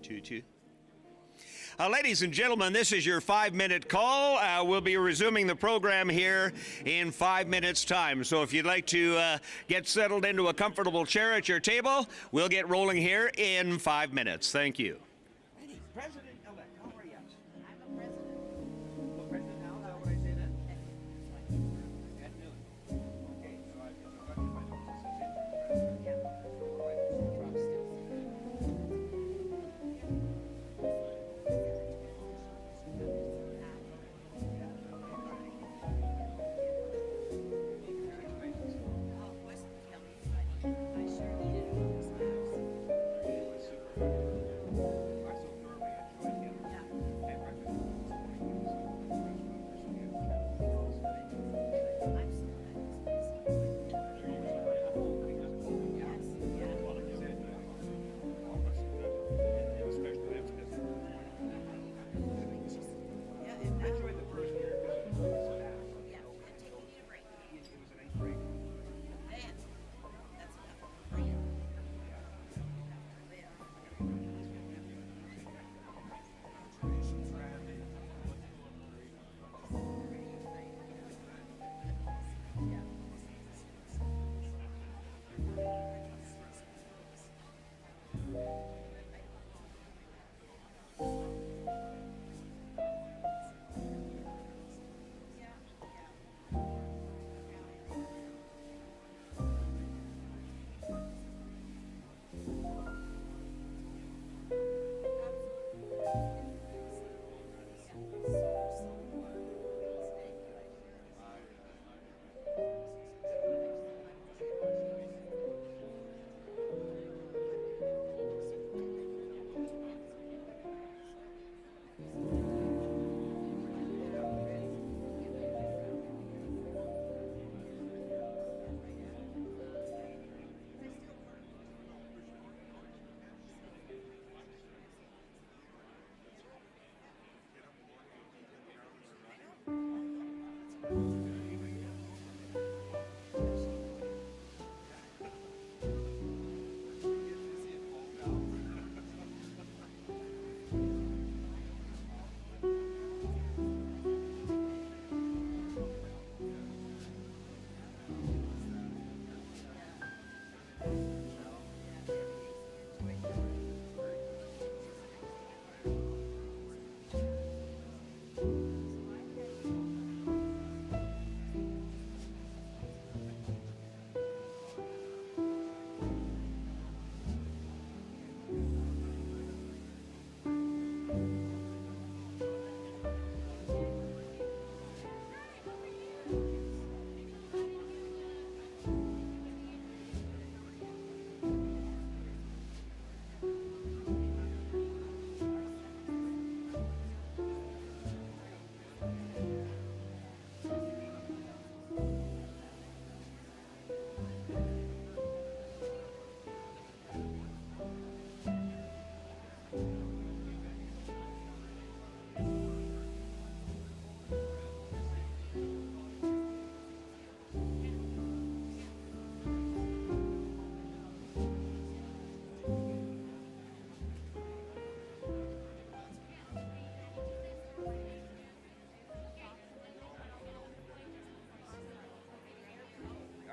222. Ladies and gentlemen, this is your 5-minute call. We'll be resuming the program here in 5 minutes' time. So if you'd like to get settled into a comfortable chair at your table, we'll get rolling here in 5 minutes. Thank you. President-elect, how are you? I'm a president. Well, President, now, is that what I say then? At noon. Okay, so I've got my notes. Yeah. Trump still.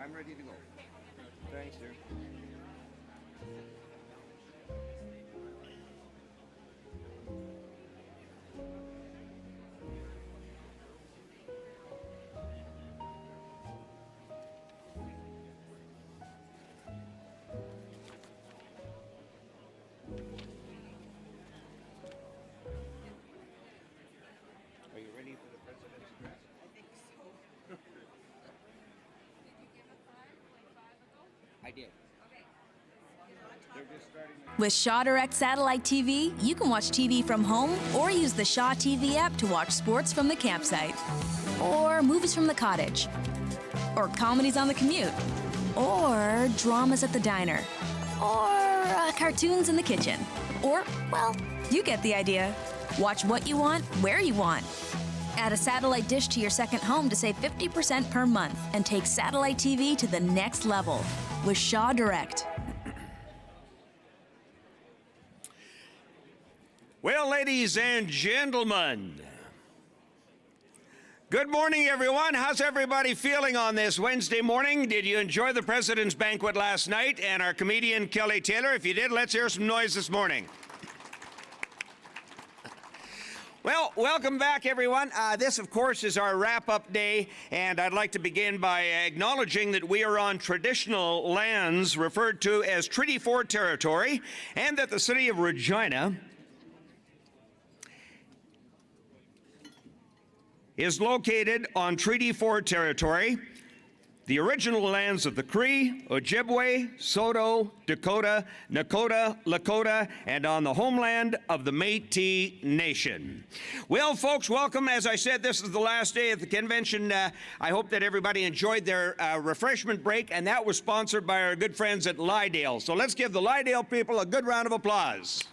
I'm ready to go. Thanks, sir. Are you ready for the president's address? I think so. I did. Okay. They're just starting. With Shaw Direct Satellite TV, you can watch TV from home or use the Shaw TV app to watch sports from the campsite, or movies from the cottage, or comedies on the commute, or dramas at the diner, or cartoons in the kitchen, or, well, you get the idea. Watch what you want, where you want. Add a satellite dish to your second home to save 50% per month and take satellite TV to the next level with Shaw Direct. Well, ladies and gentlemen, good morning, everyone. How's everybody feeling on this Wednesday morning? Did you enjoy the President's Banquet last night and our comedian Kelly Taylor? If you did, let's hear some noise this morning. Well, welcome back, everyone. This, of course, is our wrap-up day, and I'd like to begin by acknowledging that we are on traditional lands referred to as Treaty 4 territory, and that the city of Regina is located on Treaty 4 territory, the original lands of the Cree, Ojibwe, Saulteaux, Dakota, Nakota, Lakota, and on the homeland of the Métis Nation. Well, folks, welcome. As I said, this is the last day of the convention. I hope that everybody enjoyed their refreshment break, and that was sponsored by our good friends at Lydale. So let's give the Lydale people a good round of applause.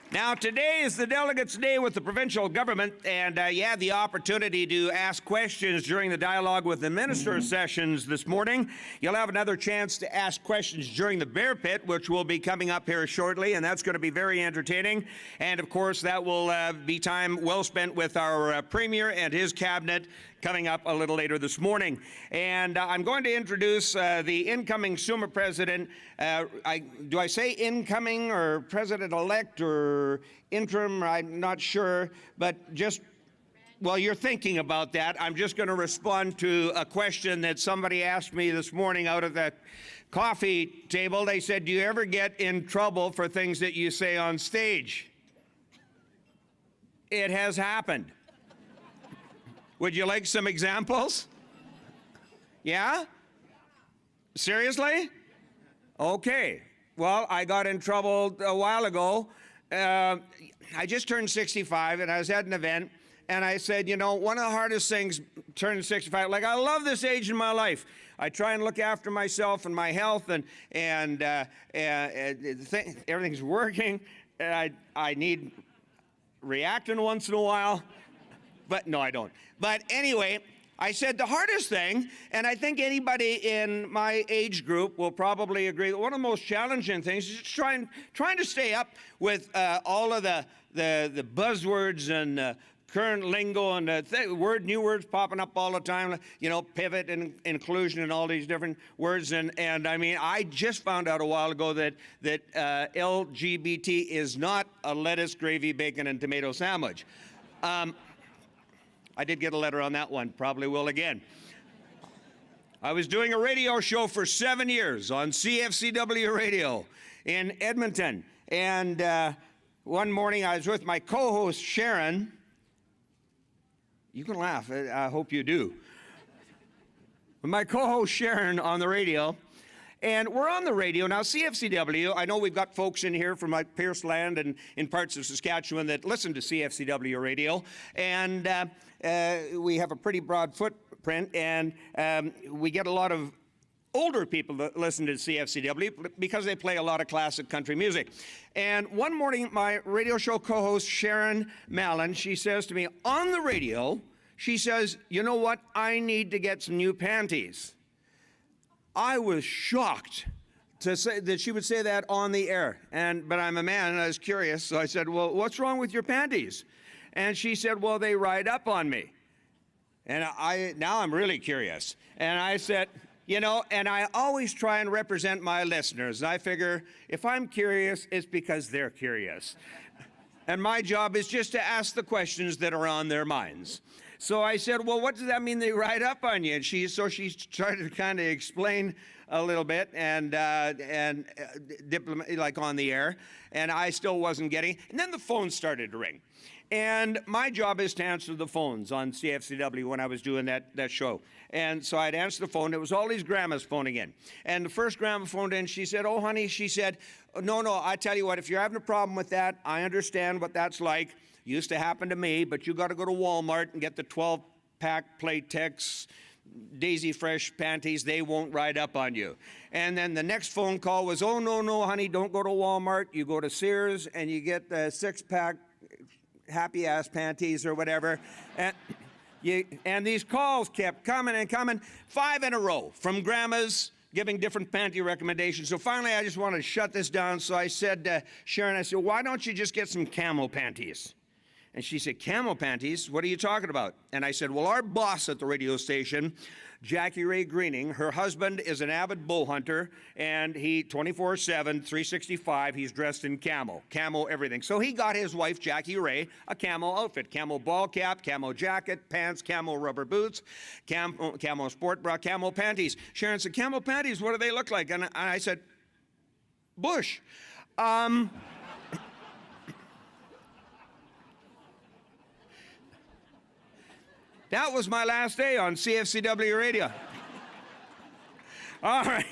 Now, today is the Delegates' Day with the provincial government, and you had the opportunity to ask questions during the dialogue with the minister sessions this morning. You'll have another chance to ask questions during the Bear Pit, which will be coming up here shortly, and that's going to be very entertaining. And, of course, that will be time well spent with our Premier and his cabinet coming up a little later this morning. And I'm going to introduce the incoming SUMA president. Do I say incoming or president-elect or interim? I'm not sure, but just while you're thinking about that, I'm just going to respond to a question that somebody asked me this morning out of the coffee table. They said, do you ever get in trouble for things that you say on stage? It has happened. Would you like some examples? Yeah? Seriously? Okay. Well, I got in trouble a while ago. I just turned 65, and I was at an event, and I said, you know, one of the hardest things turning 65, like I love this age in my life. I try and look after myself and my health, and everything's working. And I need reacting once in a while. But no, I don't. But anyway, I said the hardest thing, and I think anybody in my age group will probably agree, that one of the most challenging things is just trying to stay up with all of the buzzwords and current lingo and new words popping up all the time, you know, pivot and inclusion and all these different words. And I mean, I just found out a while ago that LGBT is not a lettuce, gravy, bacon, and tomato sandwich. I did get a letter on that one, probably will again. I was doing a radio show for 7 years on CFCW radio in Edmonton. And one morning I was with my co-host Sharon. You can laugh, I hope you do. My co-host Sharon on the radio. And we're on the radio now, CFCW. I know we've got folks in here from like Pierce Land and in parts of Saskatchewan that listen to CFCW radio. And we have a pretty broad footprint, and we get a lot of older people that listen to CFCW because they play a lot of classic country music. And one morning, my radio show co-host, Sharon Mallon, she says to me on the radio, she says, you know what, I need to get some new panties. I was shocked to say that she would say that on the air. But I'm a man and I was curious, so I said, well, what's wrong with your panties? And she said, well, they ride up on me. And now I'm really curious. And I said, you know, and I always try and represent my listeners. And I figure if I'm curious, it's because they're curious. And my job is just to ask the questions that are on their minds. So I said, well, what does that mean they ride up on you? And she started to kind of explain a little bit and like on the air, and I still wasn't getting. And then the phone started to ring. And my job is to answer the phones on CFCW when I was doing that show. And so I'd answer the phone. It was all these grandmas phoning in. And the first grandma phoned in. She said, oh, honey, she said, no, I tell you what, if you're having a problem with that, I understand what that's like. Used to happen to me, but you got to go to Walmart and get the 12-pack Playtex Daisy Fresh panties. They won't ride up on you. And then the next phone call was, oh, no, honey, don't go to Walmart. You go to Sears and you get the 6-pack Happy Ass panties or whatever. And these calls kept coming and coming, 5 in a row, from grandmas giving different panty recommendations. So finally, I just wanted to shut this down. So I said, Sharon, I said, why don't you just get some camel panties? And she said, camel panties? What are you talking about? And I said, well, our boss at the radio station, Jackie Ray Greening, her husband is an avid bull hunter, and he 24/7, 365, he's dressed in camel everything. So he got his wife, Jackie Ray, a camel outfit, camel ball cap, camel jacket, pants, camel rubber boots, camel sport bra, camel panties. Sharon said, camel panties, what do they look like? And I said, bush. That was my last day on CFCW radio. All right,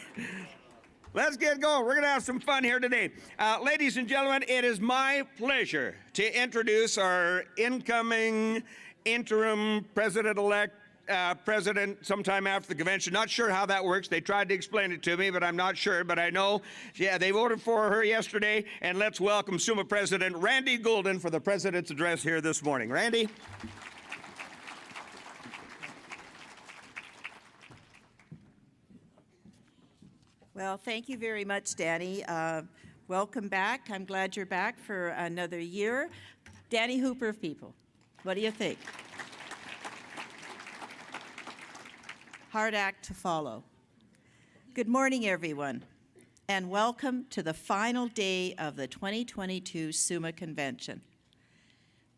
let's get going. We're going to have some fun here today. Ladies and gentlemen, it is my pleasure to introduce our incoming interim president-elect, president sometime after the convention. Not sure how that works. They tried to explain it to me, but I'm not sure. But I know, yeah, they voted for her yesterday. And let's welcome SUMA President Randy Goulden for the president's address here this morning. Randy? Well, thank you very much, Danny. Welcome back. I'm glad you're back for another year. Danny Hooper of People, what do you think? Hard act to follow. Good morning, everyone, and welcome to the final day of the 2022 SUMA Convention.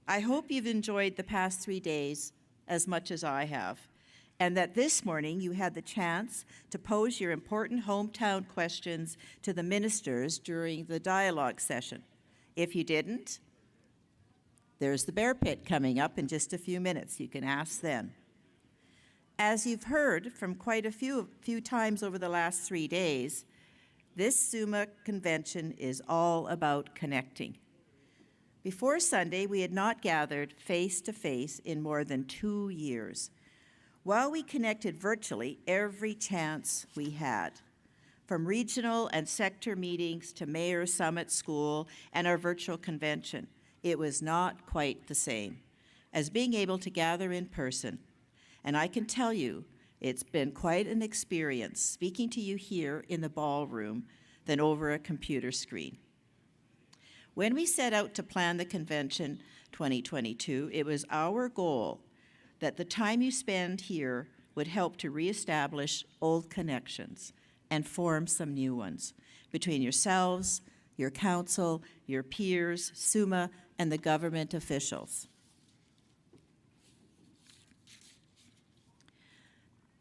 I hope you've enjoyed the past 3 days as much as I have, and that this morning you had the chance to pose your important hometown questions to the ministers during the dialogue session. If you didn't, there's the bear pit coming up in just a few minutes. You can ask then. As you've heard from quite a few times over the last 3 days, this SUMA convention is all about connecting. Before Sunday, we had not gathered face-to-face in more than 2 years. While we connected virtually every chance we had, from regional and sector meetings to Mayor Summit School and our virtual convention, it was not quite the same as being able to gather in person. And I can tell you, it's been quite an experience speaking to you here in the ballroom than over a computer screen. When we set out to plan the convention 2022, it was our goal that the time you spend here would help to reestablish old connections and form some new ones between yourselves, your council, your peers, SUMA, and the government officials.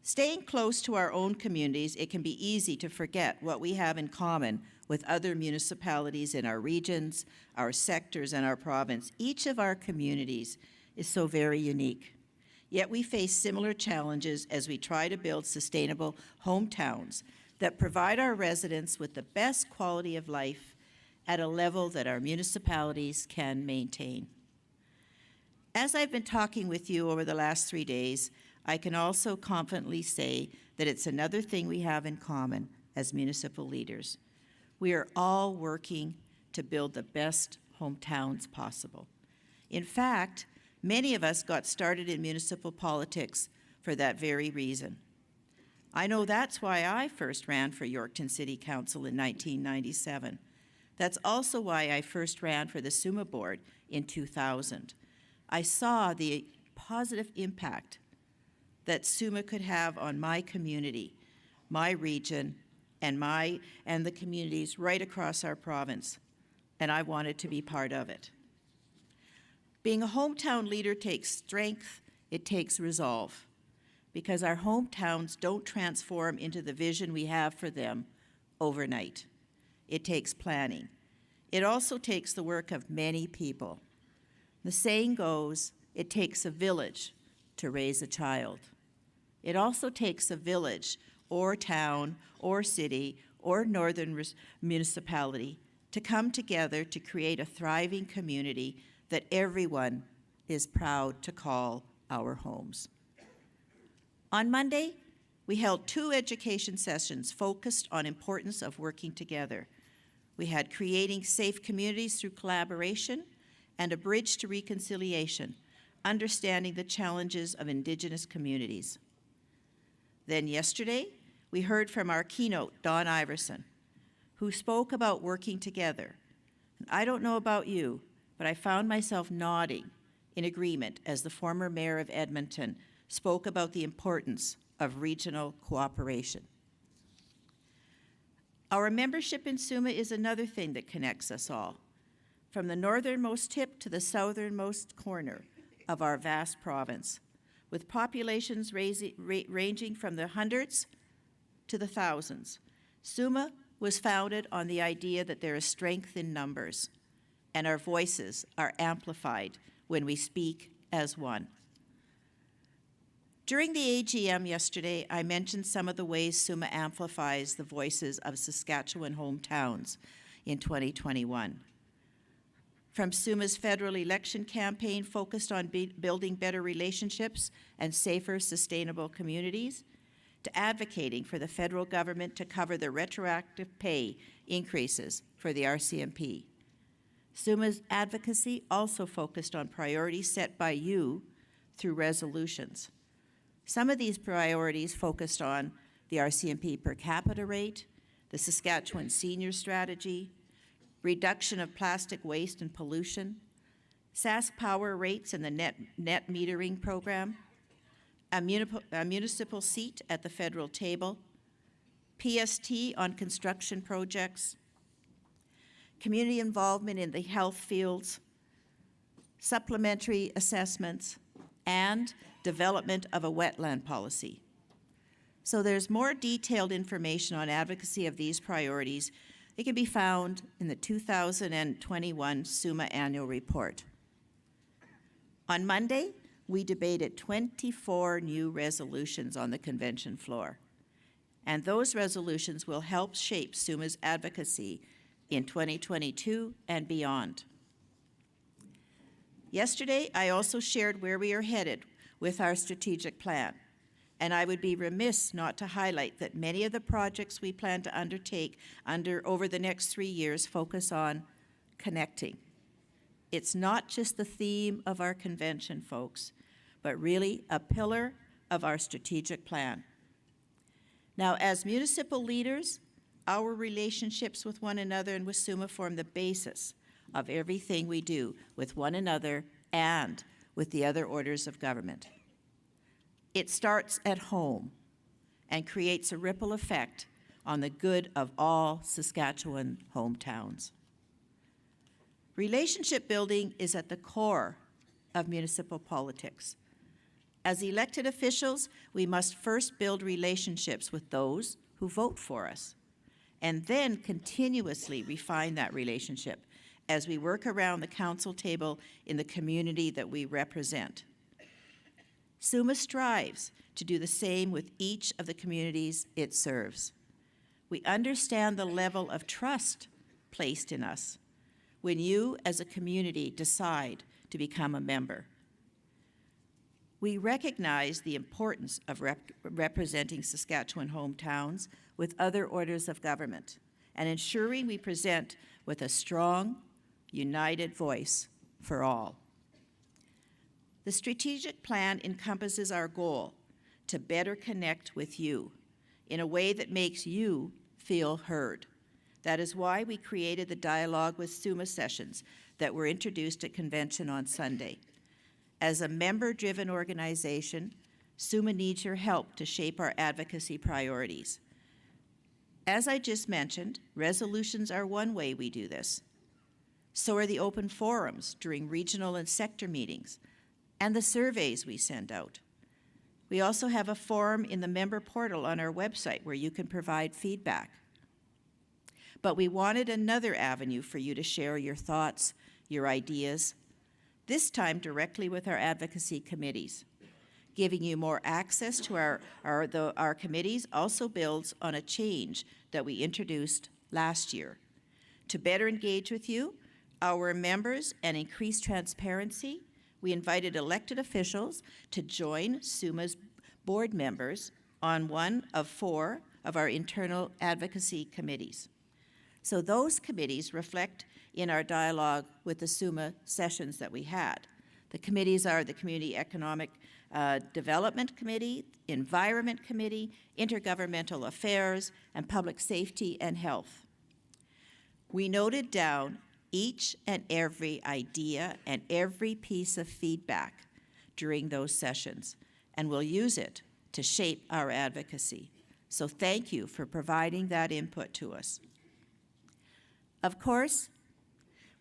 Staying close to our own communities, it can be easy to forget what we have in common with other municipalities in our regions, our sectors, and our province. Each of our communities is so very unique. Yet we face similar challenges as we try to build sustainable hometowns that provide our residents with the best quality of life at a level that our municipalities can maintain. As I've been talking with you over the last 3 days, I can also confidently say that it's another thing we have in common as municipal leaders. We are all working to build the best hometowns possible. In fact, many of us got started in municipal politics for that very reason. I know that's why I first ran for Yorkton City Council in 1997. That's also why I first ran for the SUMA board in 2000. I saw the positive impact that SUMA could have on my community, my region, and the communities right across our province, and I wanted to be part of it. Being a hometown leader takes strength, it takes resolve, because our hometowns don't transform into the vision we have for them overnight. It takes planning. It also takes the work of many people. The saying goes, it takes a village to raise a child. It also takes a village or town or city or northern municipality to come together to create a thriving community that everyone is proud to call our homes. On Monday, we held 2 education sessions focused on importance of working together. We had creating safe communities through collaboration and a bridge to reconciliation, understanding the challenges of Indigenous communities. Then yesterday, We heard from our keynote, Don Iverson, who spoke about working together. And I don't know about you, but I found myself nodding in agreement as the former mayor of Edmonton spoke about the importance of regional cooperation. Our membership in SUMA is another thing that connects us all, from the northernmost tip to the southernmost corner of our vast province, with populations ranging from the hundreds to the thousands. SUMA was founded on the idea that there is strength in numbers, and our voices are amplified when we speak as one. During the AGM yesterday, I mentioned some of the ways SUMA amplifies the voices of Saskatchewan hometowns in 2021. From SUMA's federal election campaign focused on building better relationships and safer, sustainable communities, to advocating for the federal government to cover the retroactive pay increases for the RCMP. SUMA's advocacy also focused on priorities set by you through resolutions. Some of these priorities focused on the RCMP per capita rate, the Saskatchewan Senior Strategy, reduction of plastic waste and pollution, Sask Power rates and the net metering program, a municipal seat at the federal table, PST on construction projects, community involvement in the health fields, supplementary assessments, and development of a wetland policy. So there's more detailed information on advocacy of these priorities. It can be found in the 2021 SUMA annual report. On Monday, we debated 24 new resolutions on the convention floor, and those resolutions will help shape SUMA's advocacy in 2022 and beyond. Yesterday, I also shared where we are headed with our strategic plan, and I would be remiss not to highlight that many of the projects we plan to undertake over the next 3 years focus on connecting. It's not just the theme of our convention, folks, but really a pillar of our strategic plan. Now, as municipal leaders, our relationships with one another and with SUMA form the basis of everything we do with one another and with the other orders of government. It starts at home and creates a ripple effect on the good of all Saskatchewan hometowns. Relationship building is at the core of municipal politics. As elected officials, we must first build relationships with those who vote for us, and then continuously refine that relationship as we work around the council table in the community that we represent. SUMA strives to do the same with each of the communities it serves. We understand the level of trust placed in us when you, as a community, decide to become a member. We recognize the importance of representing Saskatchewan hometowns with other orders of government and ensuring we present with a strong, united voice for all. The strategic plan encompasses our goal to better connect with you in a way that makes you feel heard. That is why we created the Dialogue with SUMA sessions that were introduced at convention on Sunday. As a member-driven organization, SUMA needs your help to shape our advocacy priorities. As I just mentioned, resolutions are one way we do this. So are the open forums during regional and sector meetings, and the surveys we send out. We also have a forum in the member portal on our website where you can provide feedback. But we wanted another avenue for you to share your thoughts, your ideas, this time directly with our advocacy committees. Giving you more access to our committees also builds on a change that we introduced last year. To better engage with you, our members, and increase transparency, we invited elected officials to join SUMA's board members on one of 4 of our internal advocacy committees. So those committees reflect in our dialogue with the SUMA sessions that we had. The committees are the Community Economic Development Committee, Environment Committee, Intergovernmental Affairs, and Public Safety and Health. We noted down each and every idea and every piece of feedback during those sessions, and we'll use it to shape our advocacy. So thank you for providing that input to us. Of course,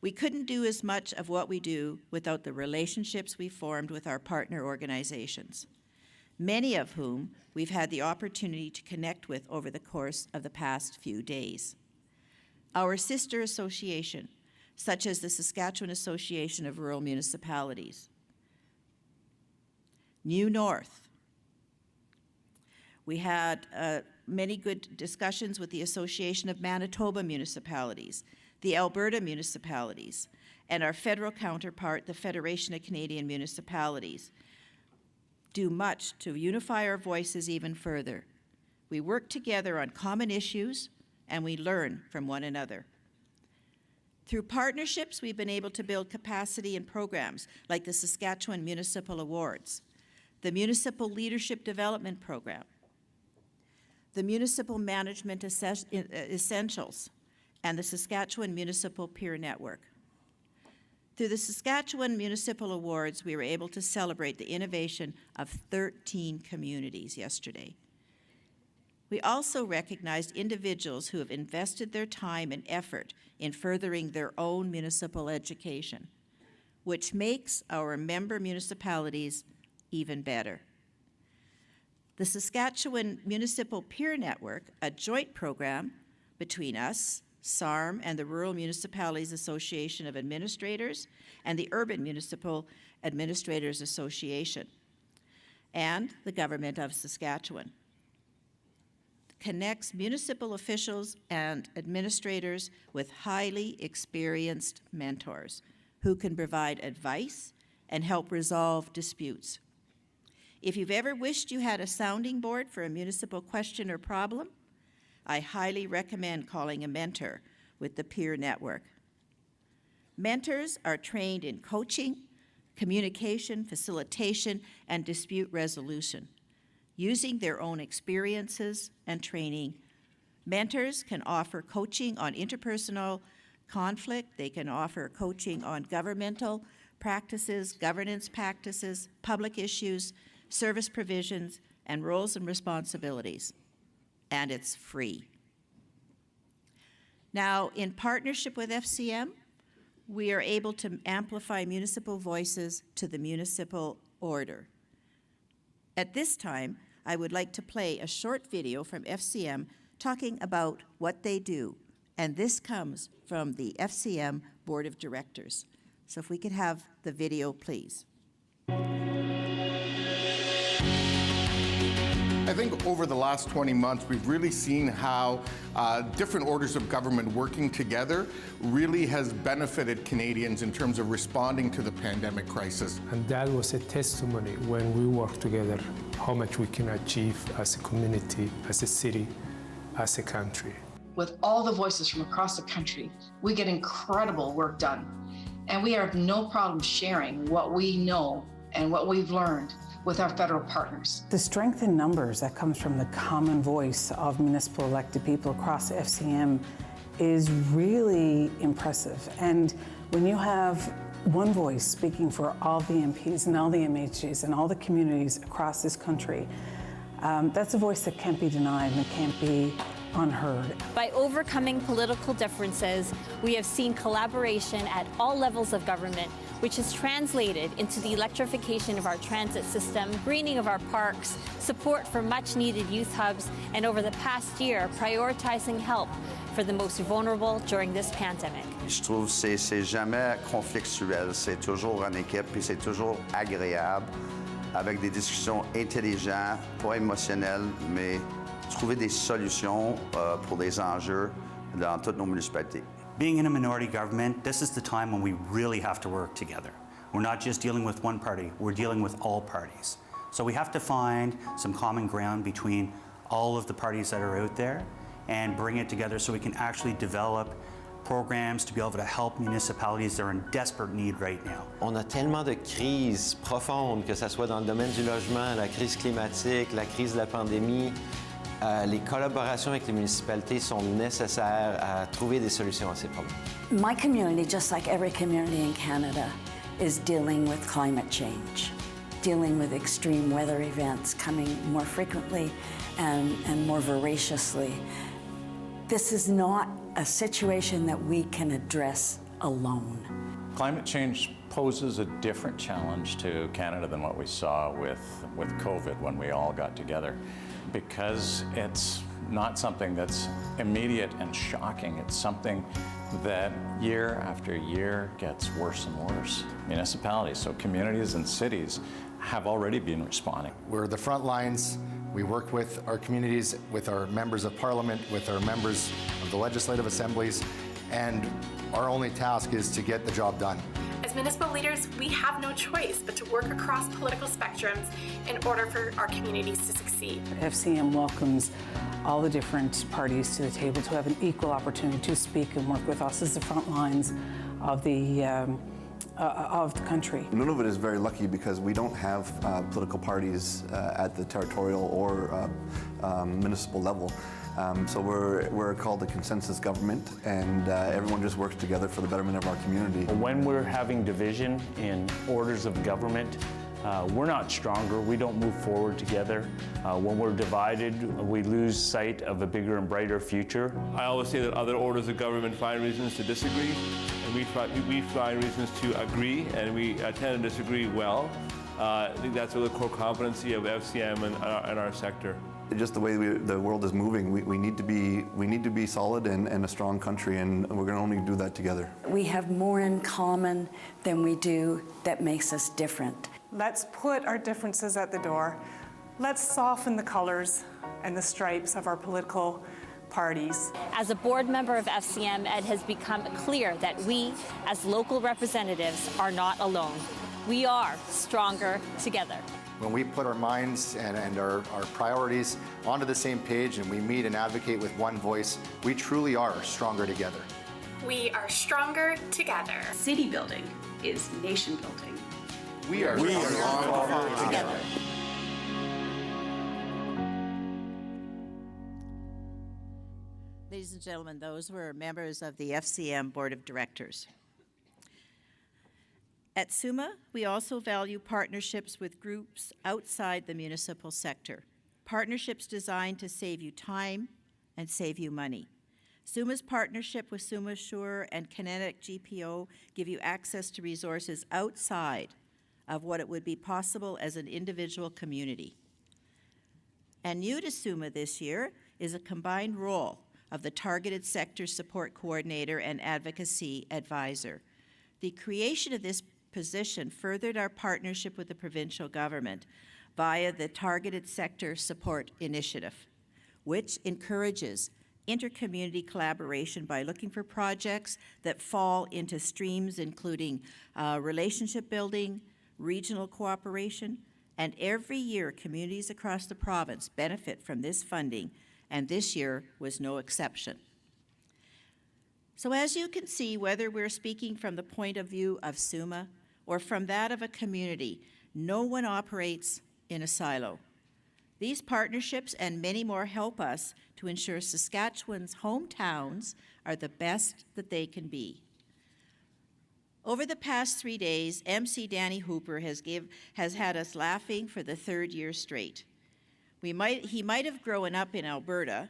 we couldn't do as much of what we do without the relationships we formed with our partner organizations, many of whom we've had the opportunity to connect with over the course of the past few days. Our sister association, such as the Saskatchewan Association of Rural Municipalities, New North. We had many good discussions with the Association of Manitoba Municipalities, the Alberta Municipalities, and our federal counterpart, the Federation of Canadian Municipalities, do much to unify our voices even further. We work together on common issues, and we learn from one another. Through partnerships, we've been able to build capacity in programs like the Saskatchewan Municipal Awards, the Municipal Leadership Development Program, the Municipal Management Essentials, and the Saskatchewan Municipal Peer Network. Through the Saskatchewan Municipal Awards, we were able to celebrate the innovation of 13 communities yesterday. We also recognized individuals who have invested their time and effort in furthering their own municipal education, which makes our member municipalities even better. The Saskatchewan Municipal Peer Network, a joint program between us, SARM, and the Rural Municipalities Association of Administrators, and the Urban Municipal Administrators Association, and the Government of Saskatchewan, connects municipal officials and administrators with highly experienced mentors who can provide advice and help resolve disputes. If you've ever wished you had a sounding board for a municipal question or problem, I highly recommend calling a mentor with the Peer Network. Mentors are trained in coaching, communication, facilitation, and dispute resolution. Using their own experiences and training, mentors can offer coaching on interpersonal conflict. They can offer coaching on governmental practices, governance practices, public issues, service provisions, and roles and responsibilities. And it's free. Now, in partnership with FCM, we are able to amplify municipal voices to the municipal order. At this time, I would like to play a short video from FCM talking about what they do, and this comes from the FCM Board of Directors. So if we could have the video, please. I think over the last 20 months, we've really seen how different orders of government working together really has benefited Canadians in terms of responding to the pandemic crisis. And that was a testimony when we work together, how much we can achieve as a community, as a city, as a country. With all the voices from across the country, we get incredible work done. And we have no problem sharing what we know and what we've learned with our federal partners. The strength in numbers that comes from the common voice of municipal elected people across FCM is really impressive. And when you have one voice speaking for all the MPs and all the MHGs and all the communities across this country, that's a voice that can't be denied and it can't be unheard. By overcoming political differences, we have seen collaboration at all levels of government, which has translated into the electrification of our transit system, greening of our parks, support for much-needed youth hubs, and over the past year, prioritizing help for the most vulnerable during this pandemic. Je trouve que c'est jamais conflictuel, c'est toujours en équipe et c'est toujours agréable, avec des discussions intelligentes, pas émotionnelles, mais trouver des solutions pour les enjeux dans toutes nos municipalités. Being in a minority government, this is the time when we really have to work together. We're not just dealing with one party, we're dealing with all parties. So we have to find some common ground between all of the parties that are out there and bring it together so we can actually develop programs to be able to help municipalities that are in desperate need right now. On a tellement de crises profondes, que ce soit dans le domaine du logement, la crise climatique, la crise de la pandémie. Les collaborations avec les municipalités sont nécessaires à trouver des solutions à ces problèmes. My community, just like every community in Canada, is dealing with climate change, dealing with extreme weather events coming more frequently and more voraciously. This is not a situation that we can address alone. Climate change poses a different challenge to Canada than what we saw with COVID when we all got together, because it's not something that's immediate and shocking. It's something that year after year gets worse and worse. Municipalities, so communities and cities, have already been responding. We're the front lines. We work with our communities, with our members of parliament, with our members of the legislative assemblies, and our only task is to get the job done. As municipal leaders, we have no choice but to work across political spectrums in order for our communities to succeed. FCM welcomes all the different parties to the table to have an equal opportunity to speak and work with us as the front lines of the country. Nunavut is very lucky because we don't have political parties at the territorial or municipal level. So we're called a consensus government, and everyone just works together for the betterment of our community. When we're having division in orders of government, we're not stronger. We don't move forward together. When we're divided, we lose sight of a bigger and brighter future. I always say that other orders of government find reasons to disagree, and we find reasons to agree, and we tend to disagree well. I think that's a core competency of FCM and our sector. Just the way the world is moving, we need to be solid and a strong country, and we're going to only do that together. We have more in common than we do that makes us different. Let's put our differences at the door. Let's soften the colors and the stripes of our political parties. As a board member of FCM, it has become clear that we, as local representatives, are not alone. We are stronger together. When we put our minds and our priorities onto the same page and we meet and advocate with one voice, we truly are stronger together. We are stronger together. City building is nation building. We are stronger together. Ladies and gentlemen, those were members of the FCM Board of Directors. At SUMA, we also value partnerships with groups outside the municipal sector, partnerships designed to save you time and save you money. SUMA's partnership with SUMA Sure and Kinetic GPO give you access to resources outside of what it would be possible as an individual community. And new to SUMA this year is a combined role of the Targeted Sector Support Coordinator and Advocacy Advisor. The creation of this position furthered our partnership with the provincial government via the Targeted Sector Support Initiative, which encourages intercommunity collaboration by looking for projects that fall into streams including relationship building, regional cooperation, and every year communities across the province benefit from this funding, and this year was no exception. So as you can see, whether we're speaking from the point of view of SUMA or from that of a community, no one operates in a silo. These partnerships and many more help us to ensure Saskatchewan's hometowns are the best that they can be. Over the past 3 days, MC Danny Hooper has had us laughing for the third year straight. He might have grown up in Alberta,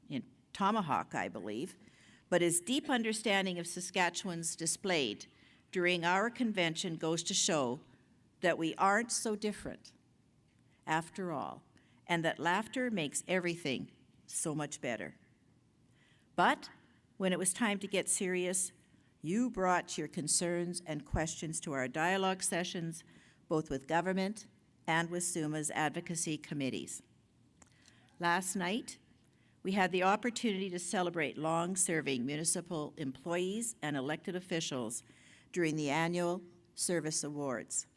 in Tomahawk, I believe, but his deep understanding of Saskatchewan's displayed during our convention goes to show that we aren't so different, after all, and that laughter makes everything so much better. But when it was time to get serious, you brought your concerns and questions to our dialogue sessions, both with government and with SUMA's advocacy committees. Last night, we had the opportunity to celebrate long-serving municipal employees and elected officials during the annual Service Awards.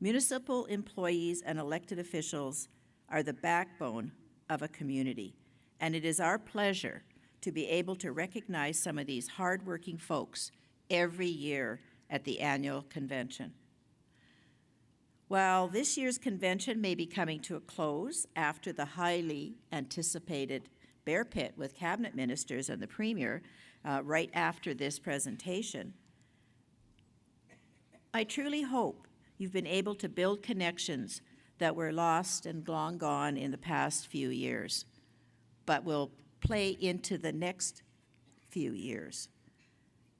Municipal employees and elected officials are the backbone of a community, and it is our pleasure to be able to recognize some of these hardworking folks every year at the annual convention. While this year's convention may be coming to a close after the highly anticipated Bear Pit with cabinet ministers and the Premier right after this presentation, I truly hope you've been able to build connections that were lost and long gone in the past few years, but will play into the next few years.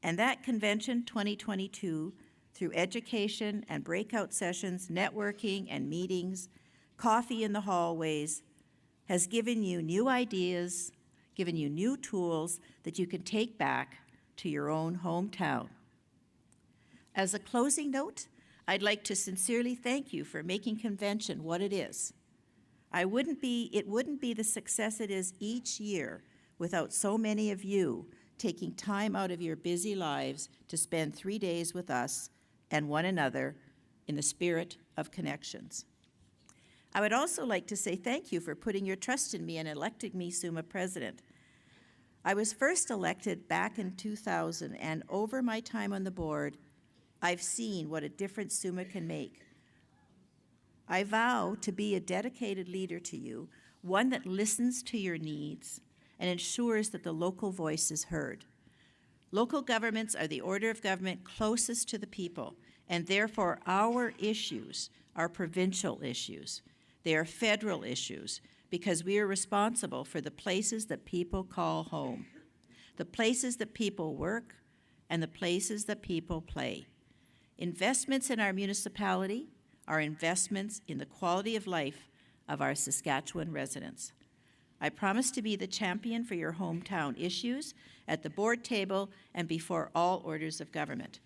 And that convention 2022, through education and breakout sessions, networking and meetings, coffee in the hallways, has given you new ideas, given you new tools that you can take back to your own hometown. As a closing note, I'd like to sincerely thank you for making convention what it is. It wouldn't be the success it is each year without so many of you taking time out of your busy lives to spend 3 days with us and one another in the spirit of connections. I would also like to say thank you for putting your trust in me and electing me SUMA president. I was first elected back in 2000, and over my time on the board, I've seen what a difference SUMA can make. I vow to be a dedicated leader to you, one that listens to your needs and ensures that the local voice is heard. Local governments are the order of government closest to the people, and therefore our issues are provincial issues. They are federal issues because we are responsible for the places that people call home, the places that people work, and the places that people play. Investments in our municipality are investments in the quality of life of our Saskatchewan residents. I promise to be the champion for your hometown issues at the board table and before all orders of government.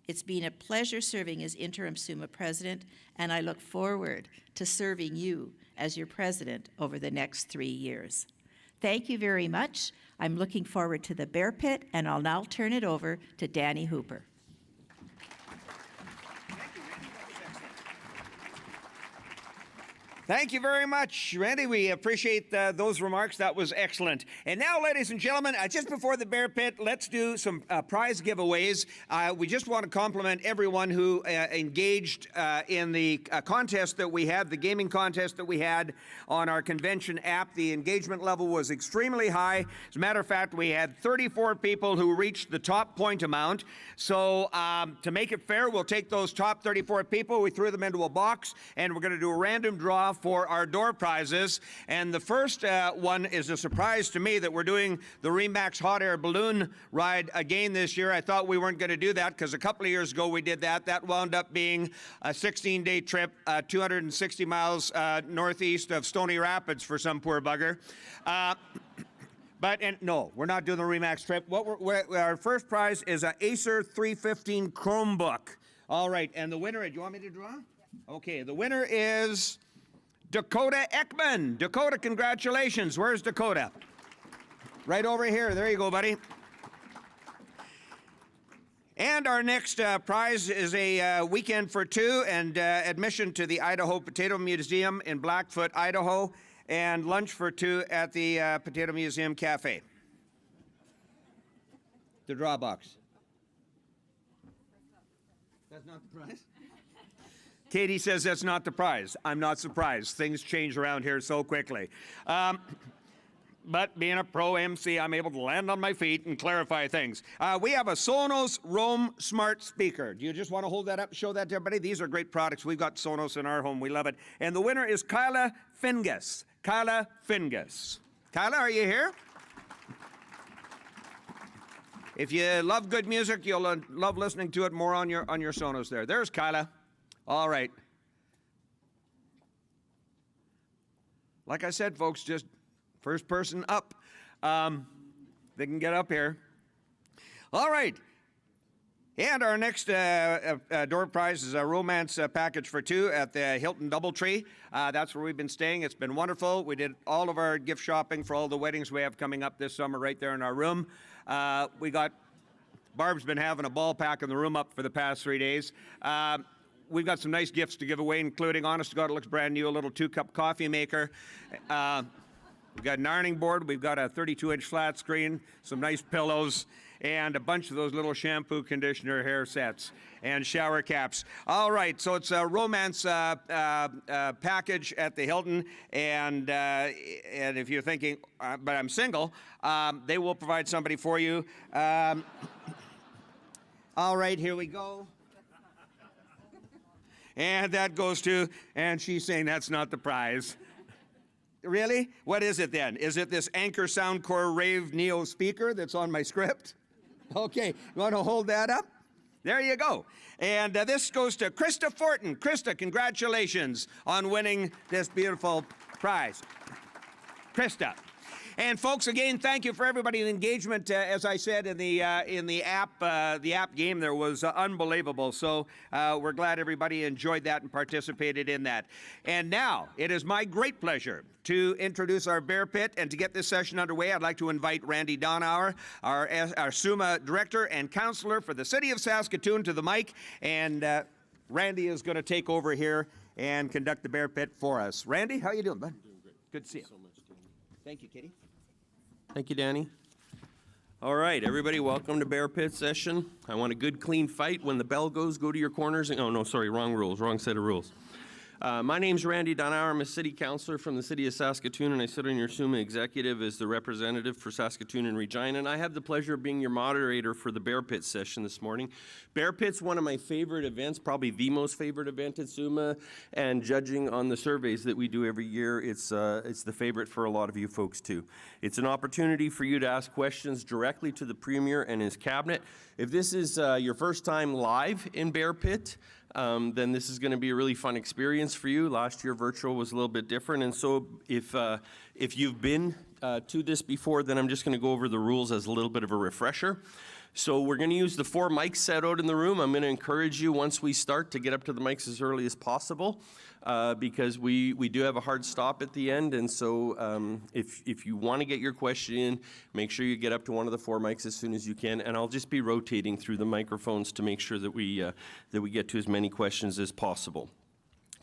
It's been a pleasure serving as interim SUMA president, and I look forward to serving you as your president over the next 3 years. Thank you very much. I'm looking forward to the Bear Pit, and I'll now turn it over to Danny Hooper. Thank you very much, Randy. We appreciate those remarks. That was excellent. And now, ladies and gentlemen, just before the Bear Pit, let's do some prize giveaways. We just want to compliment everyone who engaged in the contest that we had, the gaming contest that we had on our convention app. The engagement level was extremely high. As a matter of fact, we had 34 people who reached the top point amount. So to make it fair, we'll take those top 34 people. We threw them into a box, and we're going to do a random draw for our door prizes. And the first one is a surprise to me that we're doing the Remax hot air balloon ride again this year. I thought we weren't going to do that because a couple of years ago we did that. That wound up being a 16-day trip, 260 miles northeast of Stony Rapids for some poor bugger. No, we're not doing the Remax trip. Our first prize is an Acer 315 Chromebook. All right, and the winner, do you want me to draw? Okay, the winner is Dakota Ekman. Dakota, congratulations. Where's Dakota? Right over here. There you go, buddy. And our next prize is a weekend for two and admission to the Idaho Potato Museum in Blackfoot, Idaho, and lunch for two at the Potato Museum Cafe. The draw box. That's not the prize? Katie says that's not the prize. I'm not surprised. Things change around here so quickly. But being a pro MC, I'm able to land on my feet and clarify things. We have a Sonos Roam Smart Speaker. Do you just want to hold that up and show that to everybody? These are great products. We've got Sonos in our home. We love it. And the winner is Kyla Fingus. Kyla Fingus. Kyla, are you here? If you love good music, you'll love listening to it more on your Sonos there. There's Kyla. All right. Like I said, folks, just first person up. They can get up here. All right. And our next door prize is a romance package for two at the Hilton Doubletree. That's where we've been staying. It's been wonderful. We did all of our gift shopping for all the weddings we have coming up this summer right there in our room. Barb's been having a ball pack in the room up for the past 3 days. We've got some nice gifts to give away, including, honest to God, it looks brand new, a little 2-cup coffee maker. We've got an ironing board. We've got a 32-inch flat screen, some nice pillows, and a bunch of those little shampoo, conditioner, hair sets, and shower caps. All right, so it's a romance package at the Hilton, and if you're thinking, but I'm single, they will provide somebody for you. All right, here we go. And that goes to, and she's saying that's not the prize. Really? What is it then? Is it this Anchor Soundcore Rave Neo speaker that's on my script? Okay, you want to hold that up? There you go. And this goes to Krista Fortin. Krista, congratulations on winning this beautiful prize. Krista. And folks, again, thank you for everybody's engagement. As I said in the app game, there was unbelievable. So we're glad everybody enjoyed that and participated in that. And now it is my great pleasure to introduce our Bear Pit, and to get this session underway, I'd like to invite Randy Donauer, our SUMA director and counselor for the city of Saskatoon, to the mic. And Randy is going to take over here and conduct the Bear Pit for us. Randy, how you doing, bud? Doing great. Good to see you. Thank you so much, Danny. Thank you, Kitty. Thank you, Danny. All right, everybody, welcome to Bear Pit session. I want a good, clean fight. When the bell goes, go to your corners. Oh, no, sorry, wrong rules, wrong set of rules. My name's Randy Donauer. I'm a city councilor from the city of Saskatoon, and I sit on your SUMA executive as the representative for Saskatoon and Regina. And I have the pleasure of being your moderator for the Bear Pit session this morning. Bear Pit's one of my favorite events, probably the most favorite event at SUMA. And judging on the surveys that we do every year, it's the favorite for a lot of you folks too. It's an opportunity for you to ask questions directly to the Premier and his cabinet. If this is your first time live in Bear Pit, then this is going to be a really fun experience for you. Last year, virtual was a little bit different, and so if you've been to this before, then I'm just going to go over the rules as a little bit of a refresher. So we're going to use the 4 mics set out in the room. I'm going to encourage you, once we start, to get up to the mics as early as possible, because we do have a hard stop at the end. And so if you want to get your question in, make sure you get up to one of the 4 mics as soon as you can. And I'll just be rotating through the microphones to make sure that we get to as many questions as possible.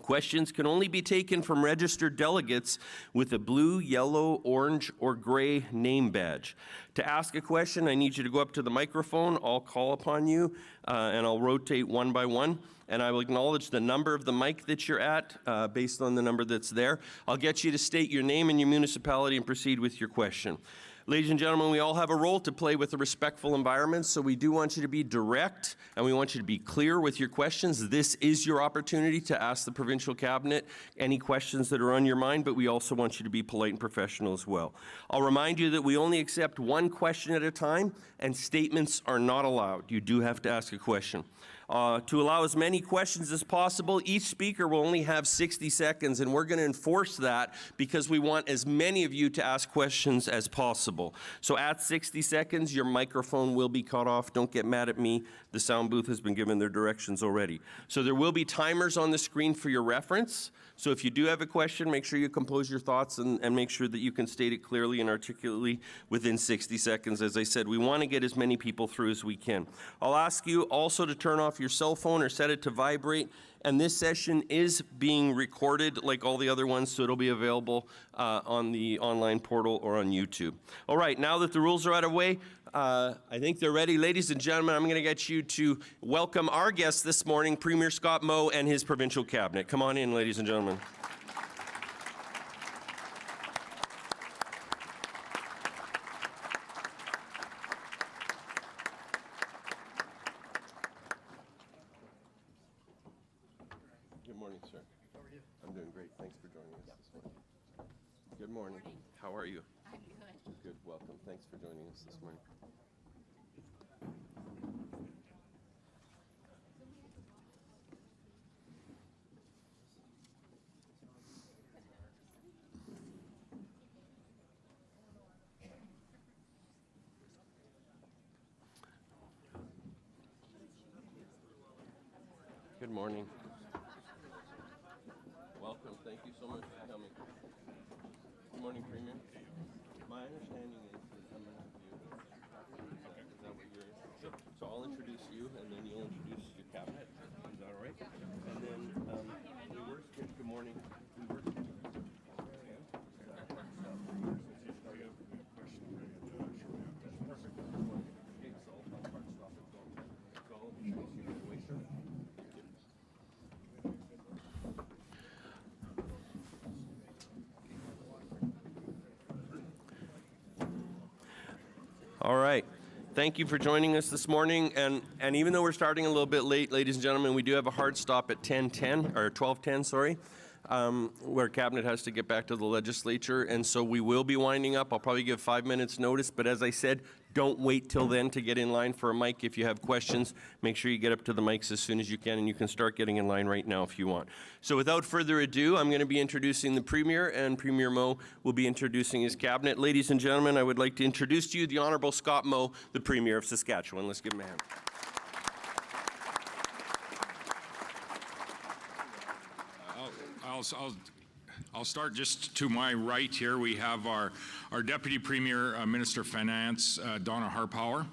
Questions can only be taken from registered delegates with a blue, yellow, orange, or gray name badge. To ask a question, I need you to go up to the microphone. I'll call upon you, and I'll rotate one by one. And I will acknowledge the number of the mic that you're at based on the number that's there. I'll get you to state your name and your municipality and proceed with your question. Ladies and gentlemen, we all have a role to play with a respectful environment, so we do want you to be direct, and we want you to be clear with your questions. This is your opportunity to ask the provincial cabinet any questions that are on your mind, but we also want you to be polite and professional as well. I'll remind you that we only accept one question at a time, and statements are not allowed. You do have to ask a question. To allow as many questions as possible, each speaker will only have 60 seconds, and we're going to enforce that because we want as many of you to ask questions as possible. So at 60 seconds, your microphone will be cut off. Don't get mad at me. The sound booth has been given their directions already. So there will be timers on the screen for your reference. So if you do have a question, make sure you compose your thoughts and make sure that you can state it clearly and articulately within 60 seconds. As I said, we want to get as many people through as we can. I'll ask you also to turn off your cell phone or set it to vibrate. And this session is being recorded like all the other ones, so it'll be available on the online portal or on YouTube. All right, now that the rules are out of the way, I think they're ready. Ladies and gentlemen, I'm going to get you to welcome our guest this morning, Premier Scott Moe and his provincial cabinet. Come on in, ladies and gentlemen. Good morning, sir. How are you? I'm doing great. Thanks for joining us this morning. Good morning. How are you? I'm good. Good. Welcome. Thanks for joining us this morning. Good morning. Welcome. Thank you so much for coming. Good morning, Premier. My understanding is that I'm going to do is that what you're... Sure. So I'll introduce you, and then you'll introduce your cabinet. Is that all right? And then we were... Good morning. We were... All right. Thank you for joining us this morning. And even though we're starting a little bit late, ladies and gentlemen, we do have a hard stop at 10:10, or 12:10, sorry, where Cabinet has to get back to the legislature. And so we will be winding up. I'll probably give 5 minutes notice. But as I said, don't wait till then to get in line for a mic. If you have questions, make sure you get up to the mics as soon as you can, and you can start getting in line right now if you want. So without further ado, I'm going to be introducing the Premier, and Premier Moe will be introducing his Cabinet. Ladies and gentlemen, I would like to introduce to you the Honourable Scott Moe, the Premier of Saskatchewan. Let's give him a hand. I'll start just to my right here. We have our Deputy Premier, Minister of Finance, Donna Harpower.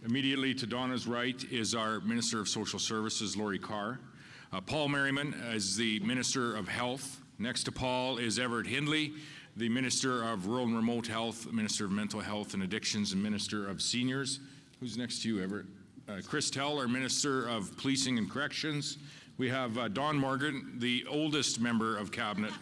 Immediately to Donna's right is our Minister of Social Services, Laurie Carr. Paul Merriman is the Minister of Health. Next to Paul is Everett Hindley, the Minister of Rural and Remote Health, Minister of Mental Health and Addictions, and Minister of Seniors. Who's next to you, Everett? Chris Tell, our Minister of Policing and Corrections. We have Don Morgan, the oldest member of Cabinet,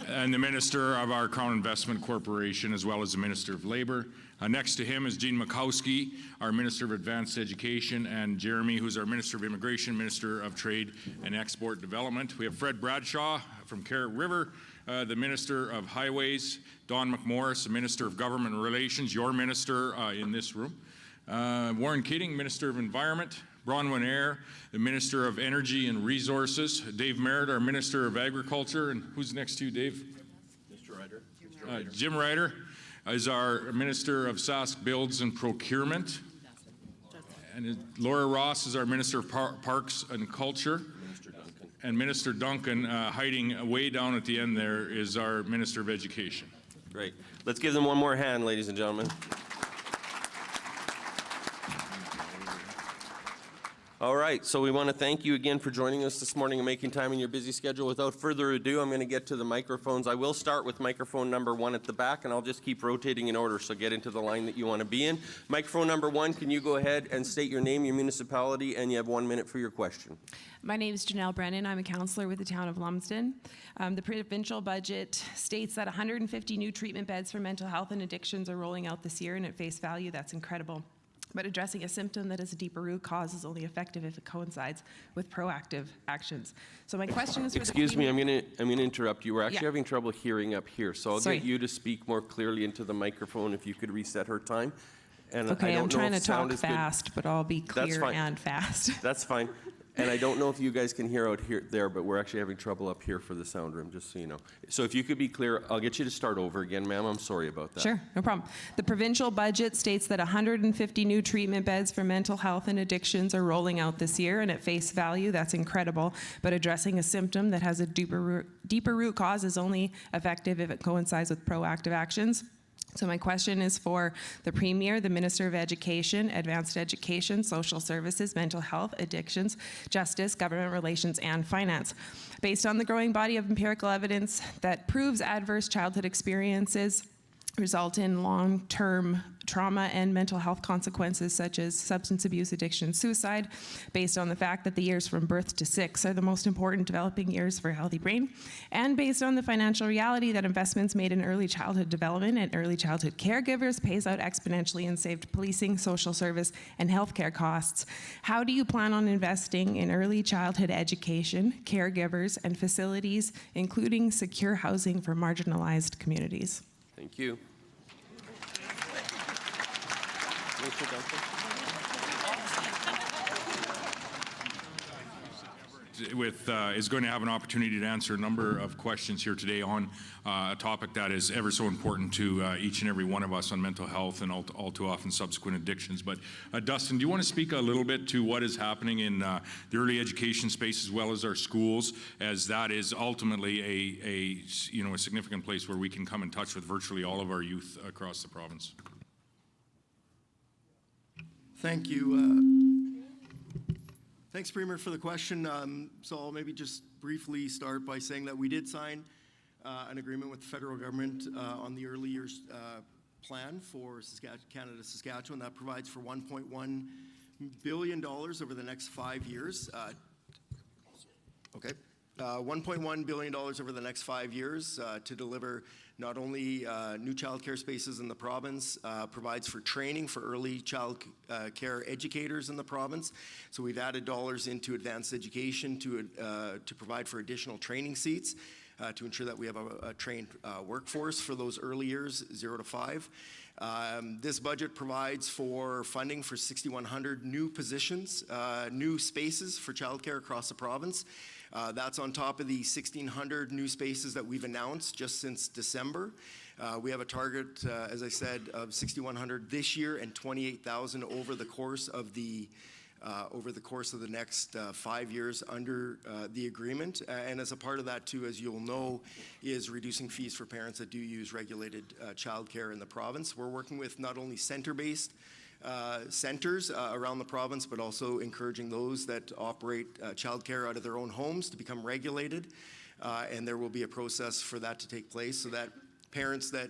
and the Minister of our Crown Investment Corporation, as well as the Minister of Labour. Next to him is Jean Makowski, our Minister of Advanced Education, and Jeremy, who's our Minister of Immigration, Minister of Trade and Export Development. We have Fred Bradshaw from Carrot River, the Minister of Highways, Don McMorris, the Minister of Government Relations, your Minister in this room, Warren Keating, Minister of Environment, Bronwyn Eyre, the Minister of Energy and Resources, Dave Merritt, our Minister of Agriculture, and who's next to you, Dave? Mr. Ryder. Jim Ryder is our Minister of Sask Builds and Procurement, and Laura Ross is our Minister of Parks and Culture, and Minister Duncan, hiding way down at the end there, is our Minister of Education. Great. Let's give them one more hand, ladies and gentlemen. All right, so we want to thank you again for joining us this morning and making time in your busy schedule. Without further ado, I'm going to get to the microphones. I will start with microphone number 1 at the back, and I'll just keep rotating in order, so get into the line that you want to be in. Microphone number 1, can you go ahead and state your name, your municipality, and you have 1 minute for your question. My name is Janelle Brennan. I'm a councillor with the town of Lumsden. The provincial budget states that 150 new treatment beds for mental health and addictions are rolling out this year, and at face value, that's incredible. But addressing a symptom that has a deeper root cause is only effective if it coincides with proactive actions. So my question is for Excuse me, I'm going to interrupt you. We're actually Yeah. having trouble hearing up here, so I'll Sorry. get you to speak more clearly into the microphone if you could reset her time. And I Okay, don't I'm know trying if to sound talk is good. fast, but I'll be That's clear fine. and fast. That's fine. And I don't know if you guys can hear out here there, but we're actually having trouble up here for the sound room, just so you know. So if you could be clear, I'll get you to start over again, ma'am. I'm sorry about that. Sure, no problem. The provincial budget states that 150 new treatment beds for mental health and addictions are rolling out this year, and at face value, that's incredible. But addressing a symptom that has a deeper root cause is only effective if it coincides with proactive actions. So my question is for the Premier, the Minister of Education, Advanced Education, Social Services, Mental Health, Addictions, Justice, Government Relations, and Finance. Based on the growing body of empirical evidence that proves adverse childhood experiences result in long-term trauma and mental health consequences such as substance abuse, addiction, suicide, based on the fact that the years from birth to 6 are the most important developing years for a healthy brain, and based on the financial reality that investments made in early childhood development and early childhood caregivers pays out exponentially in saved policing, social service, and healthcare costs. How do you plan on investing in early childhood education, caregivers, and facilities, including secure housing for marginalized communities? Thank you. Mr. Duncan. Is going to have an opportunity to answer a number of questions here today on a topic that is ever so important to each and every one of us on mental health and all too often subsequent addictions. But Dustin, do you want to speak a little bit to what is happening in the early education space as well as our schools, as that is ultimately a significant place where we can come in touch with virtually all of our youth across the province? Thank you. Thanks, Premier, for the question. So I'll maybe just briefly start by saying that we did sign an agreement with the federal government on the early years plan for Canada, Saskatchewan that provides for $1.1 billion over the next 5 years. $1.1 billion over the next 5 years to deliver not only new childcare spaces in the province, provides for training for early child care educators in the province. So we've added dollars into advanced education to provide for additional training seats to ensure that we have a trained workforce for those early years, 0 to 5. This budget provides for funding for 6,100 new positions, new spaces for childcare across the province. That's on top of the 1,600 new spaces that we've announced just since December. We have a target, as I said, of 6,100 this year and 28,000 over the course of the next 5 years under the agreement. And as a part of that too, as you'll know, is reducing fees for parents that do use regulated childcare in the province. We're working with not only center-based centers around the province, but also encouraging those that operate childcare out of their own homes to become regulated. And there will be a process for that to take place so that parents that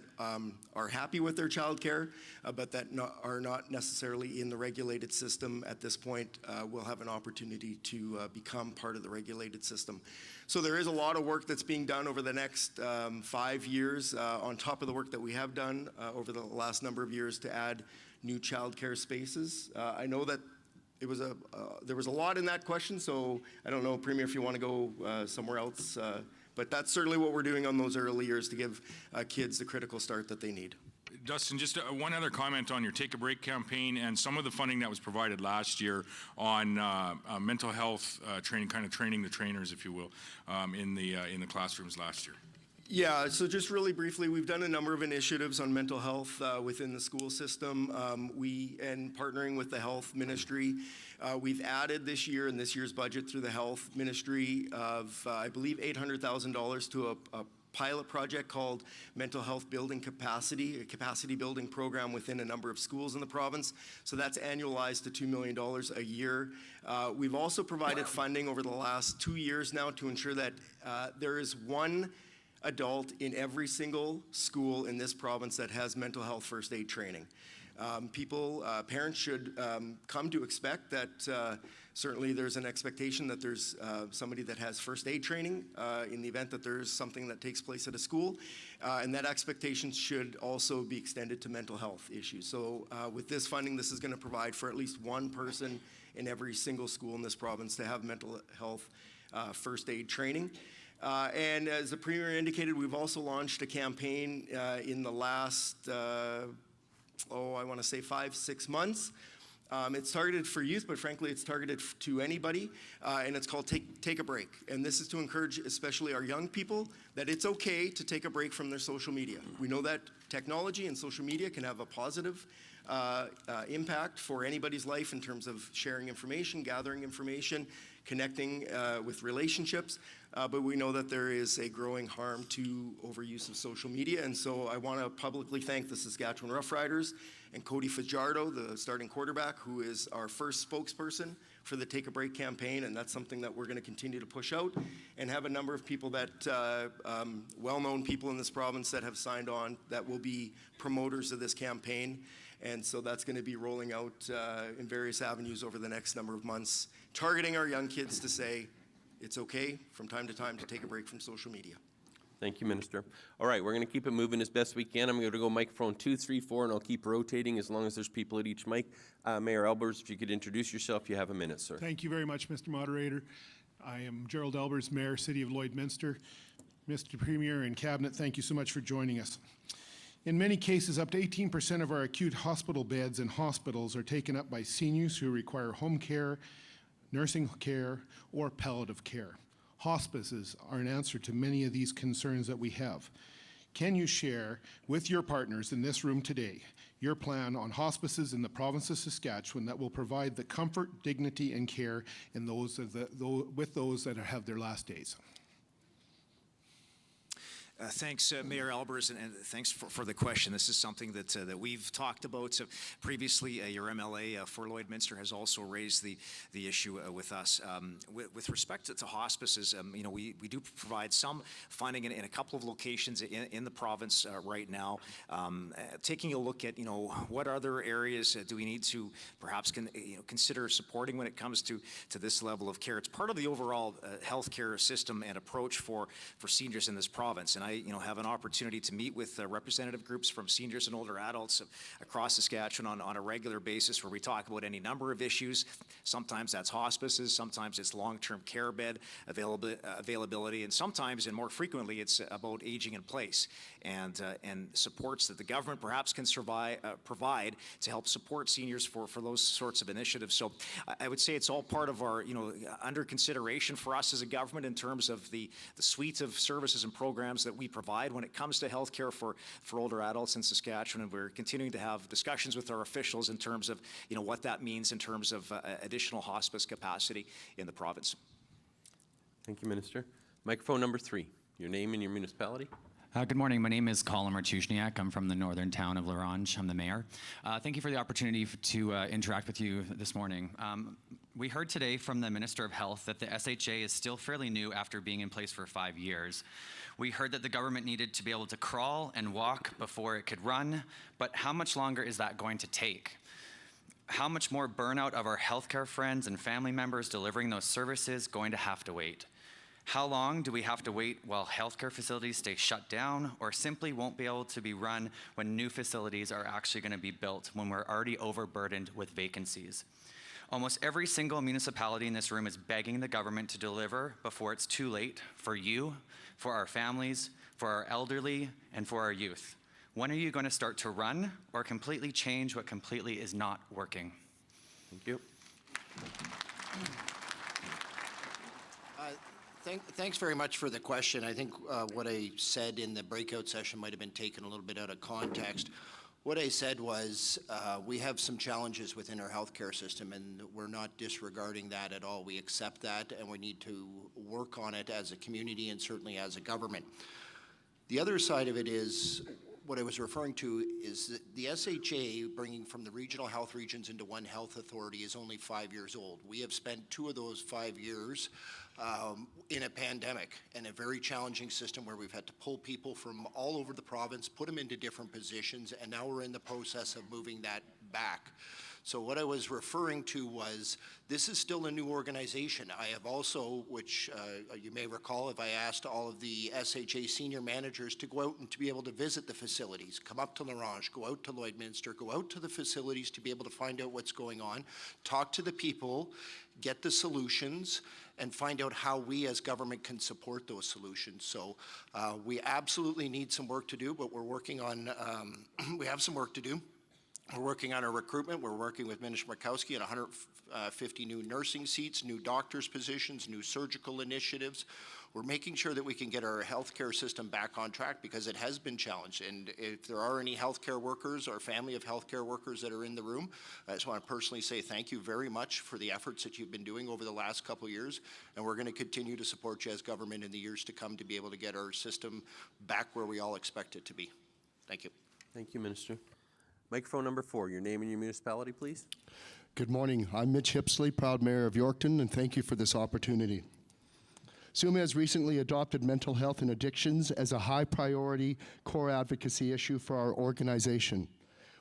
are happy with their childcare, but that are not necessarily in the regulated system at this point, will have an opportunity to become part of the regulated system. So there is a lot of work that's being done over the next 5 years on top of the work that we have done over the last number of years to add new childcare spaces. I know that there was a lot in that question, so I don't know, Premier, if you want to go somewhere else. But that's certainly what we're doing on those early years to give kids the critical start that they need. Dustin, just one other comment on your Take a Break campaign and some of the funding that was provided last year on mental health training, kind of training the trainers, if you will, in the classrooms last year. Yeah, so just really briefly, we've done a number of initiatives on mental health within the school system. And partnering with the health ministry, we've added this year in this year's budget through the health ministry of, I believe, $800,000 to a pilot project called Mental Health Building Capacity, a capacity building program within a number of schools in the province. So that's annualized to $2 million a year. We've also provided funding over the last 2 years now to ensure that there is one adult in every single school in this province that has mental health first aid training. Parents should come to expect that certainly there's an expectation that there's somebody that has first aid training in the event that there's something that takes place at a school. And that expectation should also be extended to mental health issues. So with this funding, this is going to provide for at least one person in every single school in this province to have mental health first aid training. And as the Premier indicated, we've also launched a campaign in the last, I want to say 5-6 months. It's targeted for youth, but frankly, it's targeted to anybody, and it's called Take a Break. And this is to encourage especially our young people that it's okay to take a break from their social media. We know that technology and social media can have a positive impact for anybody's life in terms of sharing information, gathering information, connecting with relationships, but we know that there is a growing harm to overuse of social media, and so I want to publicly thank the Saskatchewan Roughriders and Cody Fajardo, the starting quarterback, who is our first spokesperson for the Take a Break campaign, and that's something that we're going to continue to push out and have a number of people that, well-known people in this province that have signed on that will be promoters of this campaign. And so that's going to be rolling out in various avenues over the next number of months, targeting our young kids to say it's okay from time to time to take a break from social media. Thank you, Minister. All right, we're going to keep it moving as best we can. I'm going to go microphone 2, 3, 4, and I'll keep rotating as long as there's people at each mic. Mayor Albers, if you could introduce yourself, you have a minute, sir. Thank you very much, Mr. Moderator. I am Gerald Albers, Mayor, City of Lloydminster. Mr. Premier and Cabinet, thank you so much for joining us. In many cases, up to 18% of our acute hospital beds in hospitals are taken up by seniors who require home care, nursing care, or palliative care. Hospices are an answer to many of these concerns that we have. Can you share with your partners in this room today your plan on hospices in the province of Saskatchewan that will provide the comfort, dignity, and care in with those that have their last days? Thanks, Mayor Albers, and thanks for the question. This is something that we've talked about previously. Your MLA for Lloydminster has also raised the issue with us. With respect to hospices, we do provide some funding in a couple of locations in the province right now. Taking a look at what other areas do we need to perhaps consider supporting when it comes to this level of care. It's part of the overall healthcare system and approach for seniors in this province. And I have an opportunity to meet with representative groups from seniors and older adults across Saskatchewan on a regular basis, where we talk about any number of issues. Sometimes that's hospices, sometimes it's long-term care bed availability, and sometimes, and more frequently, it's about aging in place and supports that the government perhaps can provide to help support seniors for those sorts of initiatives. So I would say it's all part of our, under consideration for us as a government in terms of the suite of services and programs that we provide when it comes to healthcare for older adults in Saskatchewan. And we're continuing to have discussions with our officials in terms of, what that means in terms of additional hospice capacity in the province. Thank you, Minister. Microphone number 3, your name and your municipality. Good morning. My name is Colin Martushniak. I'm from the northern town of Larange. I'm the mayor. Thank you for the opportunity to interact with you this morning. We heard today from the Minister of Health that the SHA is still fairly new after being in place for 5 years. We heard that the government needed to be able to crawl and walk before it could run, but how much longer is that going to take? How much more burnout of our healthcare friends and family members delivering those services going to have to wait? How long do we have to wait while healthcare facilities stay shut down or simply won't be able to be run when new facilities are actually going to be built when we're already overburdened with vacancies? Almost every single municipality in this room is begging the government to deliver before it's too late for you, for our families, for our elderly, and for our youth. When are you going to start to run or completely change what completely is not working? Thank you. Thanks very much for the question. I think what I said in the breakout session might have been taken a little bit out of context. What I said was we have some challenges within our healthcare system, and we're not disregarding that at all. We accept that, and we need to work on it as a community and certainly as a government. The other side of it is what I was referring to is that the SHA, bringing from the regional health regions into one health authority, is only 5 years old. We have spent 2 of those 5 years in a pandemic and a very challenging system where we've had to pull people from all over the province, put them into different positions, and now we're in the process of moving that back. So what I was referring to was this is still a new organization. I have also, which you may recall, I asked all of the SHA senior managers to go out and to be able to visit the facilities, come up to Larange, go out to Lloydminster, go out to the facilities to be able to find out what's going on, talk to the people, get the solutions, and find out how we as government can support those solutions. So we absolutely need some work to do, but we're working on, we have some work to do. We're working on our recruitment. We're working with Minister Markowski on 150 new nursing seats, new doctors' positions, new surgical initiatives. We're making sure that we can get our healthcare system back on track because it has been challenged. And if there are any healthcare workers or family of healthcare workers that are in the room, I just want to personally say thank you very much for the efforts that you've been doing over the last couple of years. And we're going to continue to support you as government in the years to come to be able to get our system back where we all expect it to be. Thank you. Thank you, Minister. Microphone number 4, your name and your municipality, please. Good morning. I'm Mitch Hipsley, proud mayor of Yorkton, and thank you for this opportunity. SUMA has recently adopted mental health and addictions as a high priority core advocacy issue for our organization.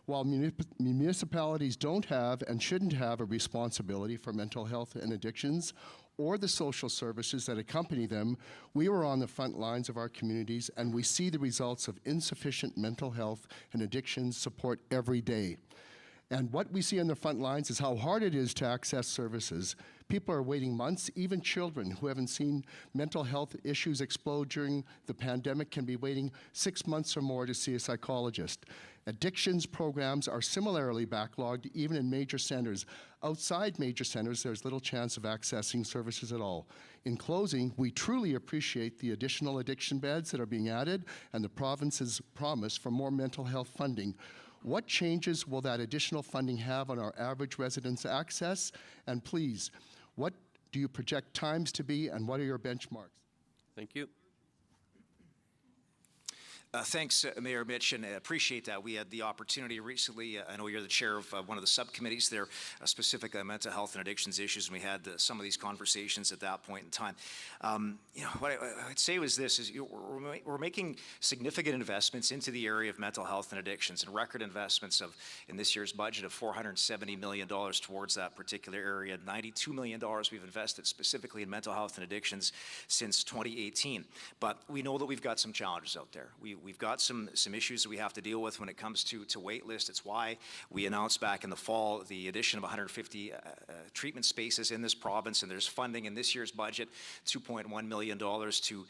While municipalities don't have and shouldn't have a responsibility for mental health and addictions or the social services that accompany them, we are on the front lines of our communities and we see the results of insufficient mental health and addictions support every day. And what we see on the front lines is how hard it is to access services. People are waiting months. Even children who haven't seen mental health issues explode during the pandemic can be waiting 6 months or more to see a psychologist. Addictions programs are similarly backlogged even in major centers. Outside major centers, there's little chance of accessing services at all. In closing, we truly appreciate the additional addiction beds that are being added and the province's promise for more mental health funding. What changes will that additional funding have on our average residents' access? And please, what do you project times to be and what are your benchmarks? Thank you. Thanks, Mayor Mitch, and I appreciate that. We had the opportunity recently, I know you're the chair of one of the subcommittees there, specific mental health and addictions issues, and we had some of these conversations at that point in time. What I'd say was this, is we're making significant investments into the area of mental health and addictions, and record investments in this year's budget of $470 million towards that particular area. $92 million we've invested specifically in mental health and addictions since 2018. But we know that we've got some challenges out there. We've got some issues that we have to deal with when it comes to wait list. It's why we announced back in the fall the addition of 150 treatment spaces in this province, and there's funding in this year's budget, $2.1 million to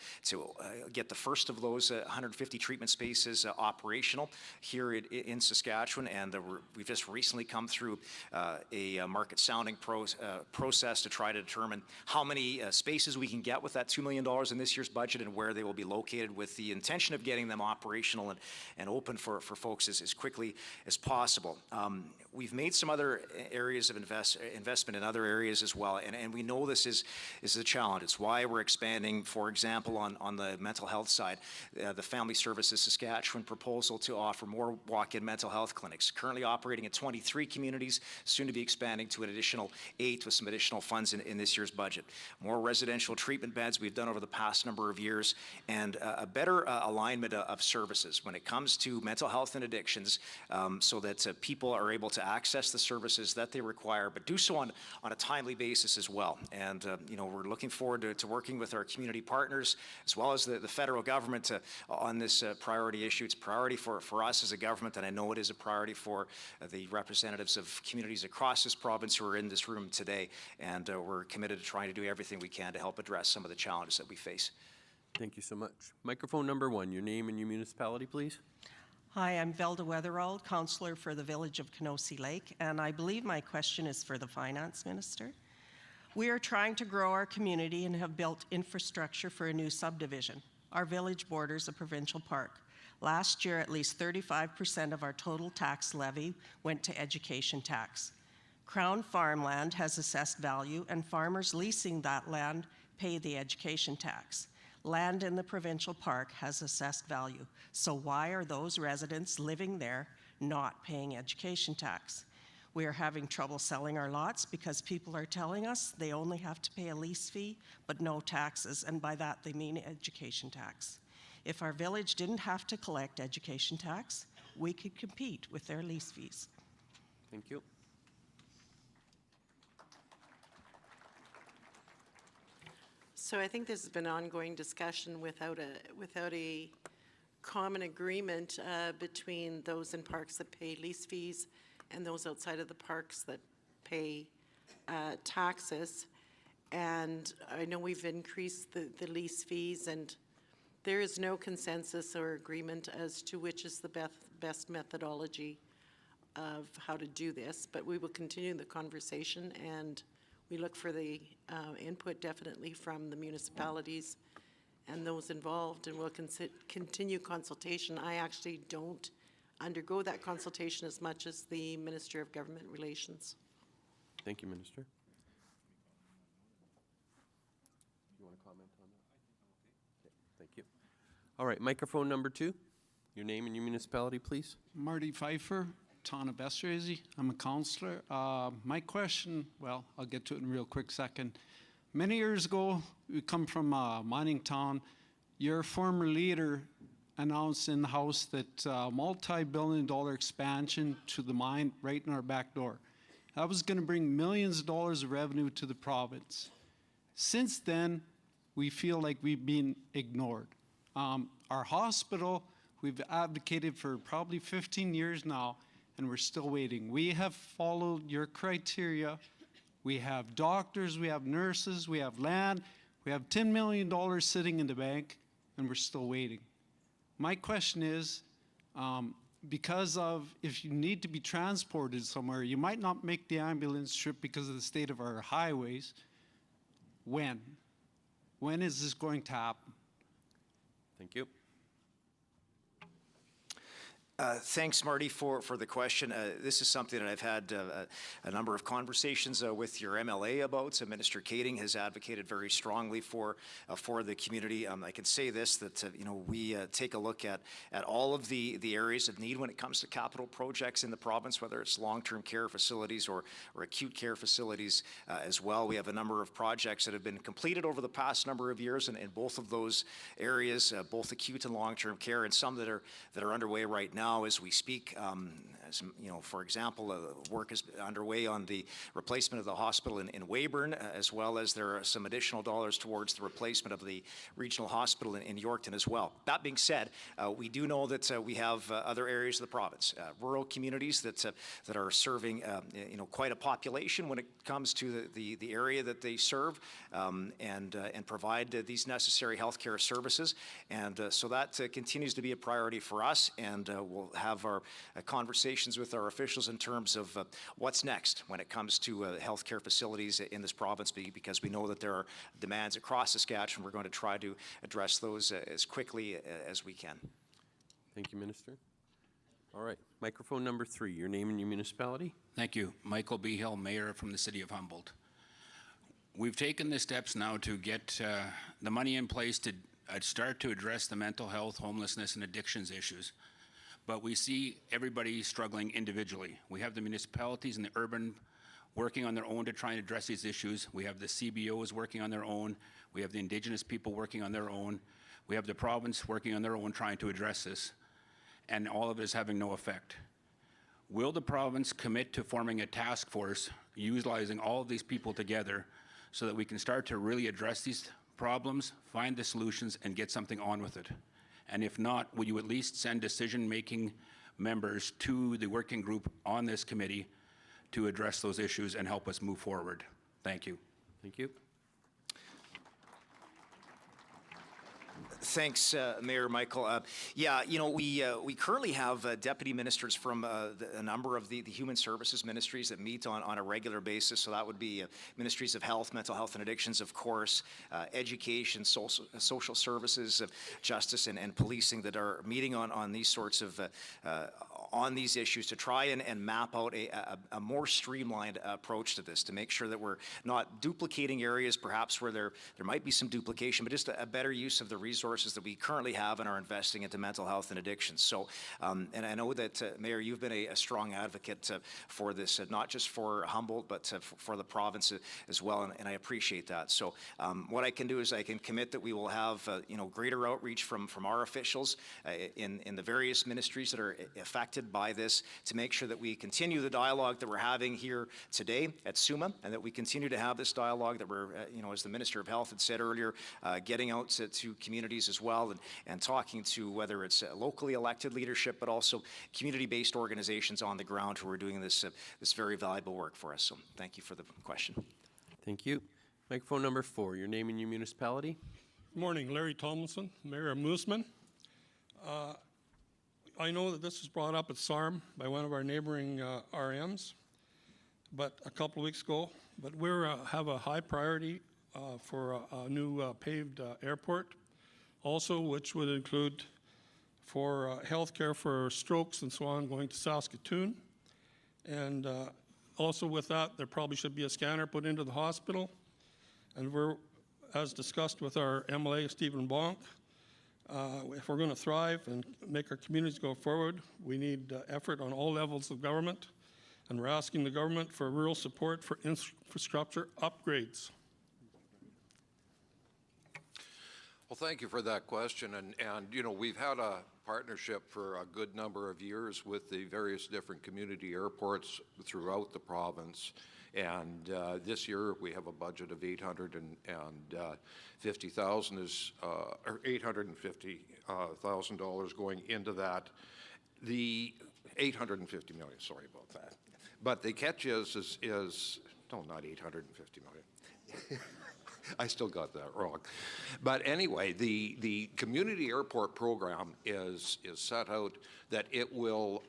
get the first of those 150 treatment spaces operational here in Saskatchewan. And we've just recently come through a market sounding process to try to determine how many spaces we can get with that $2 million in this year's budget and where they will be located, with the intention of getting them operational and open for folks as quickly as possible. We've made some other areas of investment in other areas as well, and we know this is a challenge. It's why we're expanding, for example, on the mental health side, the Family Services Saskatchewan proposal to offer more walk-in mental health clinics, currently operating in 23 communities, soon to be expanding to an additional 8 with some additional funds in this year's budget. More residential treatment beds we've done over the past number of years, and a better alignment of services when it comes to mental health and addictions, so that people are able to access the services that they require, but do so on a timely basis as well. And we're looking forward to working with our community partners as well as the federal government on this priority issue. It's a priority for us as a government, and I know it is a priority for the representatives of communities across this province who are in this room today. And we're committed to trying to do everything we can to help address some of the challenges that we face. Thank you so much. Microphone number 1, your name and your municipality, please. Hi, I'm Velda Weatherald, councillor for the village of Knosey Lake, and I believe my question is for the finance minister. We are trying to grow our community and have built infrastructure for a new subdivision. Our village borders a provincial park. Last year, at least 35% of our total tax levy went to education tax. Crown farmland has assessed value, and farmers leasing that land pay the education tax. Land in the provincial park has assessed value. So why are those residents living there not paying education tax? We are having trouble selling our lots because people are telling us they only have to pay a lease fee but no taxes, and by that they mean education tax. If our village didn't have to collect education tax, we could compete with their lease fees. Thank you. So I think this has been ongoing discussion without a common agreement between those in parks that pay lease fees and those outside of the parks that pay taxes. And I know we've increased the lease fees, and there is no consensus or agreement as to which is the best methodology of how to do this, but we will continue the conversation, and we look for the input definitely from the municipalities and those involved, and we'll continue consultation. I actually don't undergo that consultation as much as the Minister of Government Relations. Thank you, Minister. Do you want to comment on that? Okay, thank you. All right, microphone number 2. Your name and your municipality, please. Marty Pfeiffer, Tonabesrazy. I'm a councillor. My question, well, I'll get to it in a real quick second. Many years ago, we come from a mining town. Your former leader announced in the House that multi-billion-dollar expansion to the mine right in our back door. That was going to bring millions of dollars of revenue to the province. Since then, we feel like we've been ignored. Our hospital, we've advocated for probably 15 years now, and we're still waiting. We have followed your criteria. We have doctors, we have nurses, we have land, we have $10 million sitting in the bank, and we're still waiting. My question is, because of, if you need to be transported somewhere, you might not make the ambulance trip because of the state of our highways. When? When is this going to happen? Thank you. Thanks, Marty, for the question. This is something that I've had a number of conversations with your MLA about. Minister Kading has advocated very strongly for the community. I can say this, that we take a look at all of the areas of need when it comes to capital projects in the province, whether it's long-term care facilities or acute care facilities as well. We have a number of projects that have been completed over the past number of years in both of those areas, both acute and long-term care, and some that are underway right now as we speak. For example, work is underway on the replacement of the hospital in Weyburn, as well as there are some additional dollars towards the replacement of the regional hospital in Yorkton as well. That being said, we do know that we have other areas of the province, rural communities that are serving quite a population when it comes to the area that they serve, and provide these necessary healthcare services. And so that continues to be a priority for us, and we'll have our conversations with our officials in terms of what's next when it comes to healthcare facilities in this province, because we know that there are demands across Saskatchewan. We're going to try to address those as quickly as we can. Thank you, Minister. All right, microphone number 3, your name and your municipality. Thank you. Michael Behill, Mayor from the City of Humboldt. We've taken the steps now to get the money in place to start to address the mental health, homelessness, and addictions issues. But we see everybody struggling individually. We have the municipalities and the urban working on their own to try and address these issues. We have the CBOs working on their own. We have the Indigenous people working on their own. We have the province working on their own trying to address this. And all of it is having no effect. Will the province commit to forming a task force utilizing all of these people together so that we can start to really address these problems, find the solutions, and get something on with it? And if not, will you at least send decision-making members to the working group on this committee to address those issues and help us move forward? Thank you. Thank you. Thanks, Mayor Michael. We currently have deputy ministers from a number of the human services ministries that meet on a regular basis. So that would be ministries of health, mental health and addictions, of course, education, social services, justice, and policing that are meeting on these sorts of on these issues to try and map out a more streamlined approach to this, to make sure that we're not duplicating areas perhaps where there might be some duplication, but just a better use of the resources that we currently have and are investing into mental health and addictions. So, and I know that, Mayor, you've been a strong advocate for this, not just for Humboldt, but for the province as well, and I appreciate that. So what I can do is I can commit that we will have greater outreach from our officials in the various ministries that are affected by this, to make sure that we continue the dialogue that we're having here today at SUMA, and that we continue to have this dialogue that we're, as the Minister of Health had said earlier, getting out to communities as well, and talking to whether it's locally elected leadership, but also community-based organizations on the ground who are doing this very valuable work for us. So thank you for the question. Thank you. Microphone number 4, your name and your municipality. Good morning, Larry Tomlinson, Mayor of Moosomin. I know that this was brought up at SARM by one of our neighboring RMs, but a couple of weeks ago. But we have a high priority for a new paved airport, also, which would include for health care for strokes and so on going to Saskatoon. And also with that, there probably should be a scanner put into the hospital. And we're, as discussed with our MLA, Stephen Bonk, if we're going to thrive and make our communities go forward, we need effort on all levels of government, and we're asking the government for rural support for infrastructure upgrades. Well, thank you for that question. And we've had a partnership for a good number of years with the various different community airports throughout the province. And this year we have a budget of $850,000 going into that. The $850 million, sorry about that. But the catch is no, not $850 million. I still got that wrong. But anyway, the community airport program is set out that it will,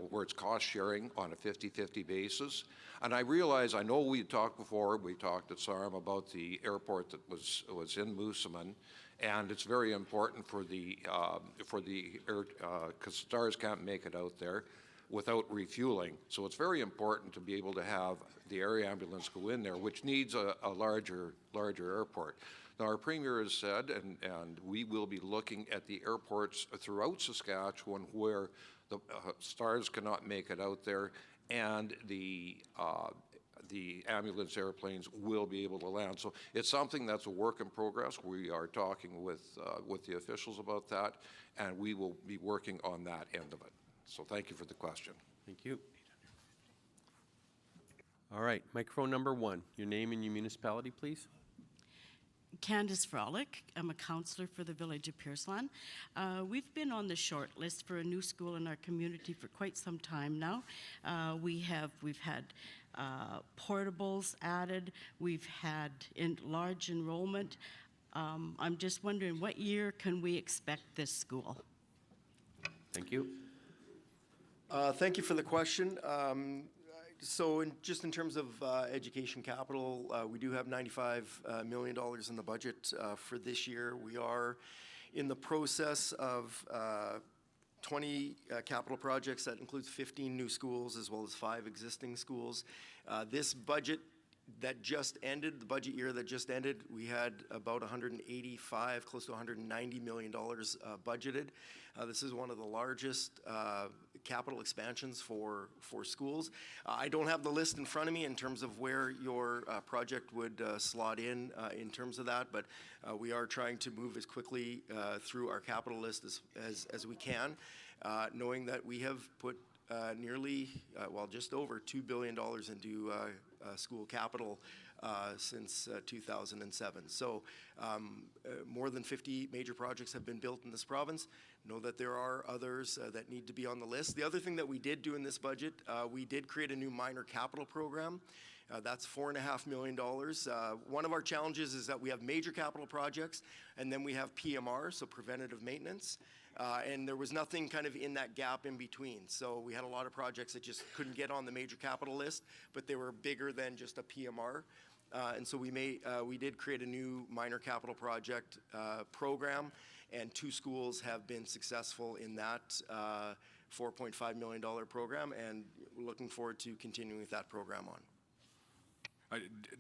where it's cost sharing on a 50-50 basis. And I realize, I know we talked before, we talked at SARM about the airport that was in Moosomin, And it's very important for the air, because stars can't make it out there without refueling. So it's very important to be able to have the air ambulance go in there, which needs a larger airport. Now, our Premier has said, and we will be looking at the airports throughout Saskatchewan where the stars cannot make it out there, and the ambulance airplanes will be able to land. So it's something that's a work in progress. We are talking with the officials about that, and we will be working on that end of it. So thank you for the question. Thank you. All right, microphone number 1. Your name and your municipality, please. Candace Frolic. I'm a counselor for the Village of Pierceland. We've been on the short list for a new school in our community for quite some time now. We've had portables added. We've had large enrollment. I'm just wondering, what year can we expect this school? Thank you. Thank you for the question. So just in terms of education capital, we do have $95 million in the budget for this year. We are in the process of 20 capital projects. That includes 15 new schools as well as 5 existing schools. This budget that just ended, the budget year that just ended, we had about 185, close to $190 million budgeted. This is one of the largest capital expansions for schools. I don't have the list in front of me in terms of where your project would slot in terms of that, but we are trying to move as quickly through our capital list as we can, knowing that we have put nearly, just over $2 billion into school capital since 2007. So more than 50 major projects have been built in this province. Know that there are others that need to be on the list. The other thing that we did do in this budget, we did create a new minor capital program. That's $4.5 million. One of our challenges is that we have major capital projects, and then we have PMR, so preventative maintenance. And there was nothing kind of in that gap in between. So we had a lot of projects that just couldn't get on the major capital list, but they were bigger than just a PMR. And so we did create a new minor capital project program, and 2 schools have been successful in that $4.5 million program, and we're looking forward to continuing with that program on.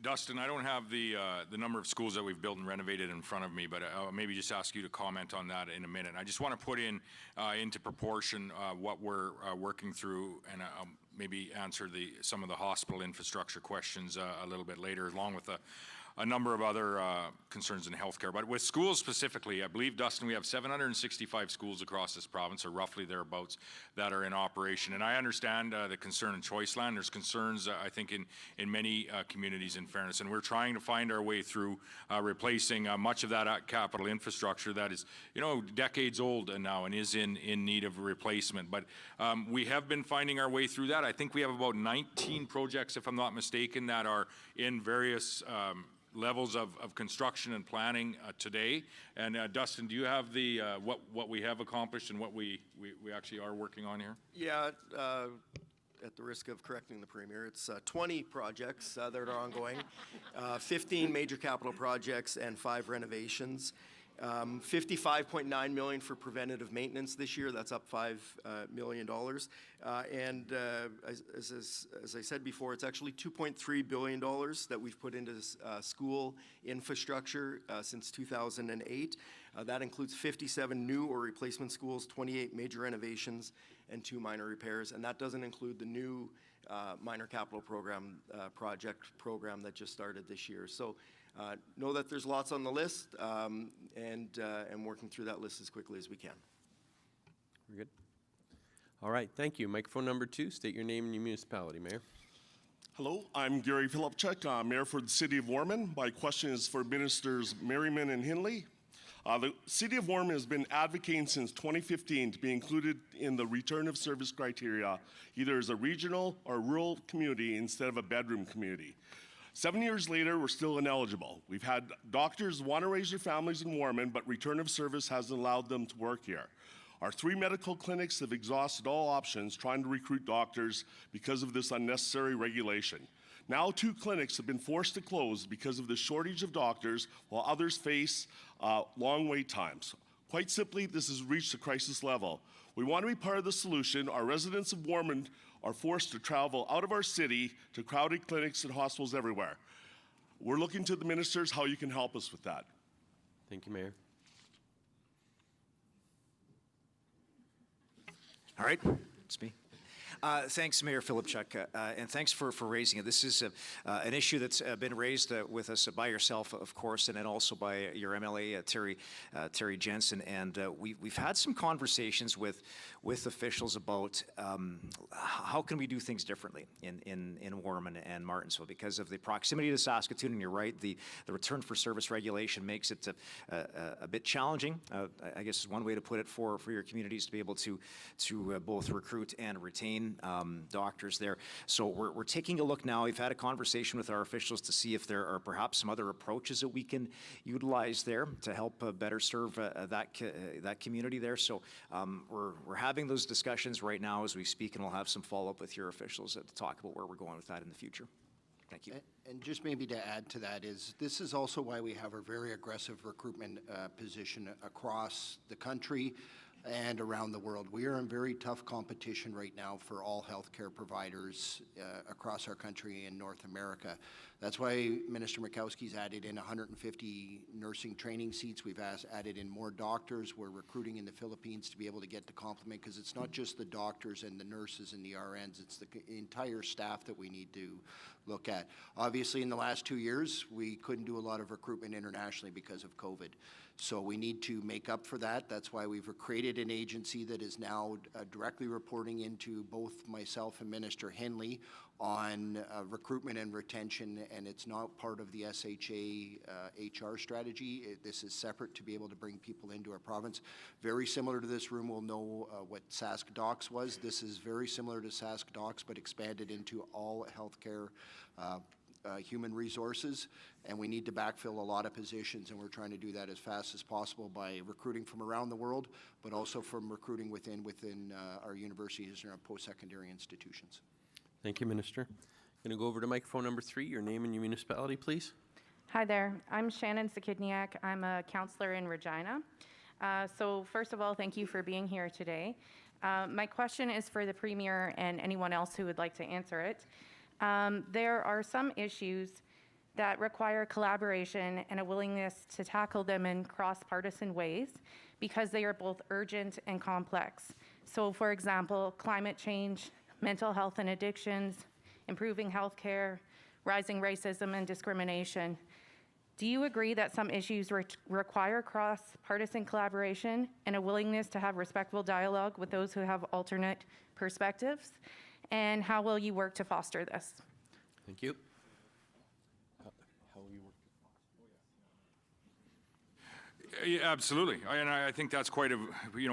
Dustin, I don't have the number of schools that we've built and renovated in front of me, but I'll maybe just ask you to comment on that in a minute. I just want to put into proportion what we're working through, and I'll maybe answer some of the hospital infrastructure questions a little bit later, along with a number of other concerns in healthcare. But with schools specifically, I believe, Dustin, we have 765 schools across this province, or roughly thereabouts, that are in operation. And I understand the concern in Choiceland. There's concerns, I think, in many communities, in fairness. And we're trying to find our way through replacing much of that capital infrastructure that is, decades old now and is in need of replacement. But we have been finding our way through that. I think we have about 19 projects, if I'm not mistaken, that are in various levels of construction and planning today. And Dustin, do you have the what we have accomplished and what we actually are working on here? Yeah, at the risk of correcting the Premier, it's 20 projects that are ongoing, 15 major capital projects and 5 renovations. $55.9 million for preventative maintenance this year. That's up $5 million. And as I said before, it's actually $2.3 billion that we've put into school infrastructure since 2008. That includes 57 new or replacement schools, 28 major renovations, and 2 minor repairs. And that doesn't include the new minor capital program project program that just started this year. So know that there's lots on the list, and working through that list as quickly as we can. We're good. All right, thank you. Microphone number 2, state your name and your municipality, Mayor. Hello, I'm Gary Filipchuk, Mayor for the City of Warman. My question is for Ministers Merriman and Hindley. The City of Warman has been advocating since 2015 to be included in the return of service criteria, either as a regional or rural community instead of a bedroom community. 7 years later, we're still ineligible. We've had doctors want to raise their families in Warman, but return of service hasn't allowed them to work here. Our 3 medical clinics have exhausted all options trying to recruit doctors because of this unnecessary regulation. Now 2 clinics have been forced to close because of the shortage of doctors, while others face long wait times. Quite simply, this has reached a crisis level. We want to be part of the solution. Our residents of Warman are forced to travel out of our city to crowded clinics and hospitals everywhere. We're looking to the ministers how you can help us with that. Thank you, Mayor. All right, it's me. Thanks, Mayor Filipchuk, and thanks for raising it. This is an issue that's been raised with us by yourself, of course, and then also by your MLA, Terry Jensen. And we've had some conversations with officials about how can we do things differently in Warman and Martinsville because of the proximity to Saskatoon. And you're right, the return for service regulation makes it a bit challenging, I guess is one way to put it, for your communities to be able to both recruit and retain doctors there. So we're taking a look now. We've had a conversation with our officials to see if there are perhaps some other approaches that we can utilize there to help better serve that community there. So we're having those discussions right now as we speak, and we'll have some follow-up with your officials to talk about where we're going with that in the future. Thank you. And just maybe to add to that is, this is also why we have a very aggressive recruitment position across the country and around the world. We are in very tough competition right now for all healthcare providers across our country in North America. That's why Minister Mikowski's added in 150 nursing training seats. We've added in more doctors. We're recruiting in the Philippines to be able to get the complement, because it's not just the doctors and the nurses and the RNs, it's the entire staff that we need to look at. Obviously, in the last 2 years, we couldn't do a lot of recruitment internationally because of COVID. So we need to make up for that. That's why we've created an agency that is now directly reporting into both myself and Minister Henley on recruitment and retention, and it's not part of the SHA HR strategy. This is separate to be able to bring people into our province. Very similar to this room will know what Sask Docs was. This is very similar to Sask Docs, but expanded into all healthcare human resources, and we need to backfill a lot of positions, and we're trying to do that as fast as possible by recruiting from around the world, but also from recruiting within our universities and our post-secondary institutions. Thank you, Minister. Going to go over to microphone number 3. Your name and your municipality, please. Hi there. I'm Shannon Sakidniak. I'm a counselor in Regina. So first of all, thank you for being here today. My question is for the Premier and anyone else who would like to answer it. There are some issues that require collaboration and a willingness to tackle them in cross-partisan ways because they are both urgent and complex. So for example, climate change, mental health and addictions, improving healthcare, rising racism and discrimination. Do you agree that some issues require cross-partisan collaboration and a willingness to have respectful dialogue with those who have alternate perspectives? And how will you work to foster this? Thank you. Yeah, absolutely, and I think that's quite a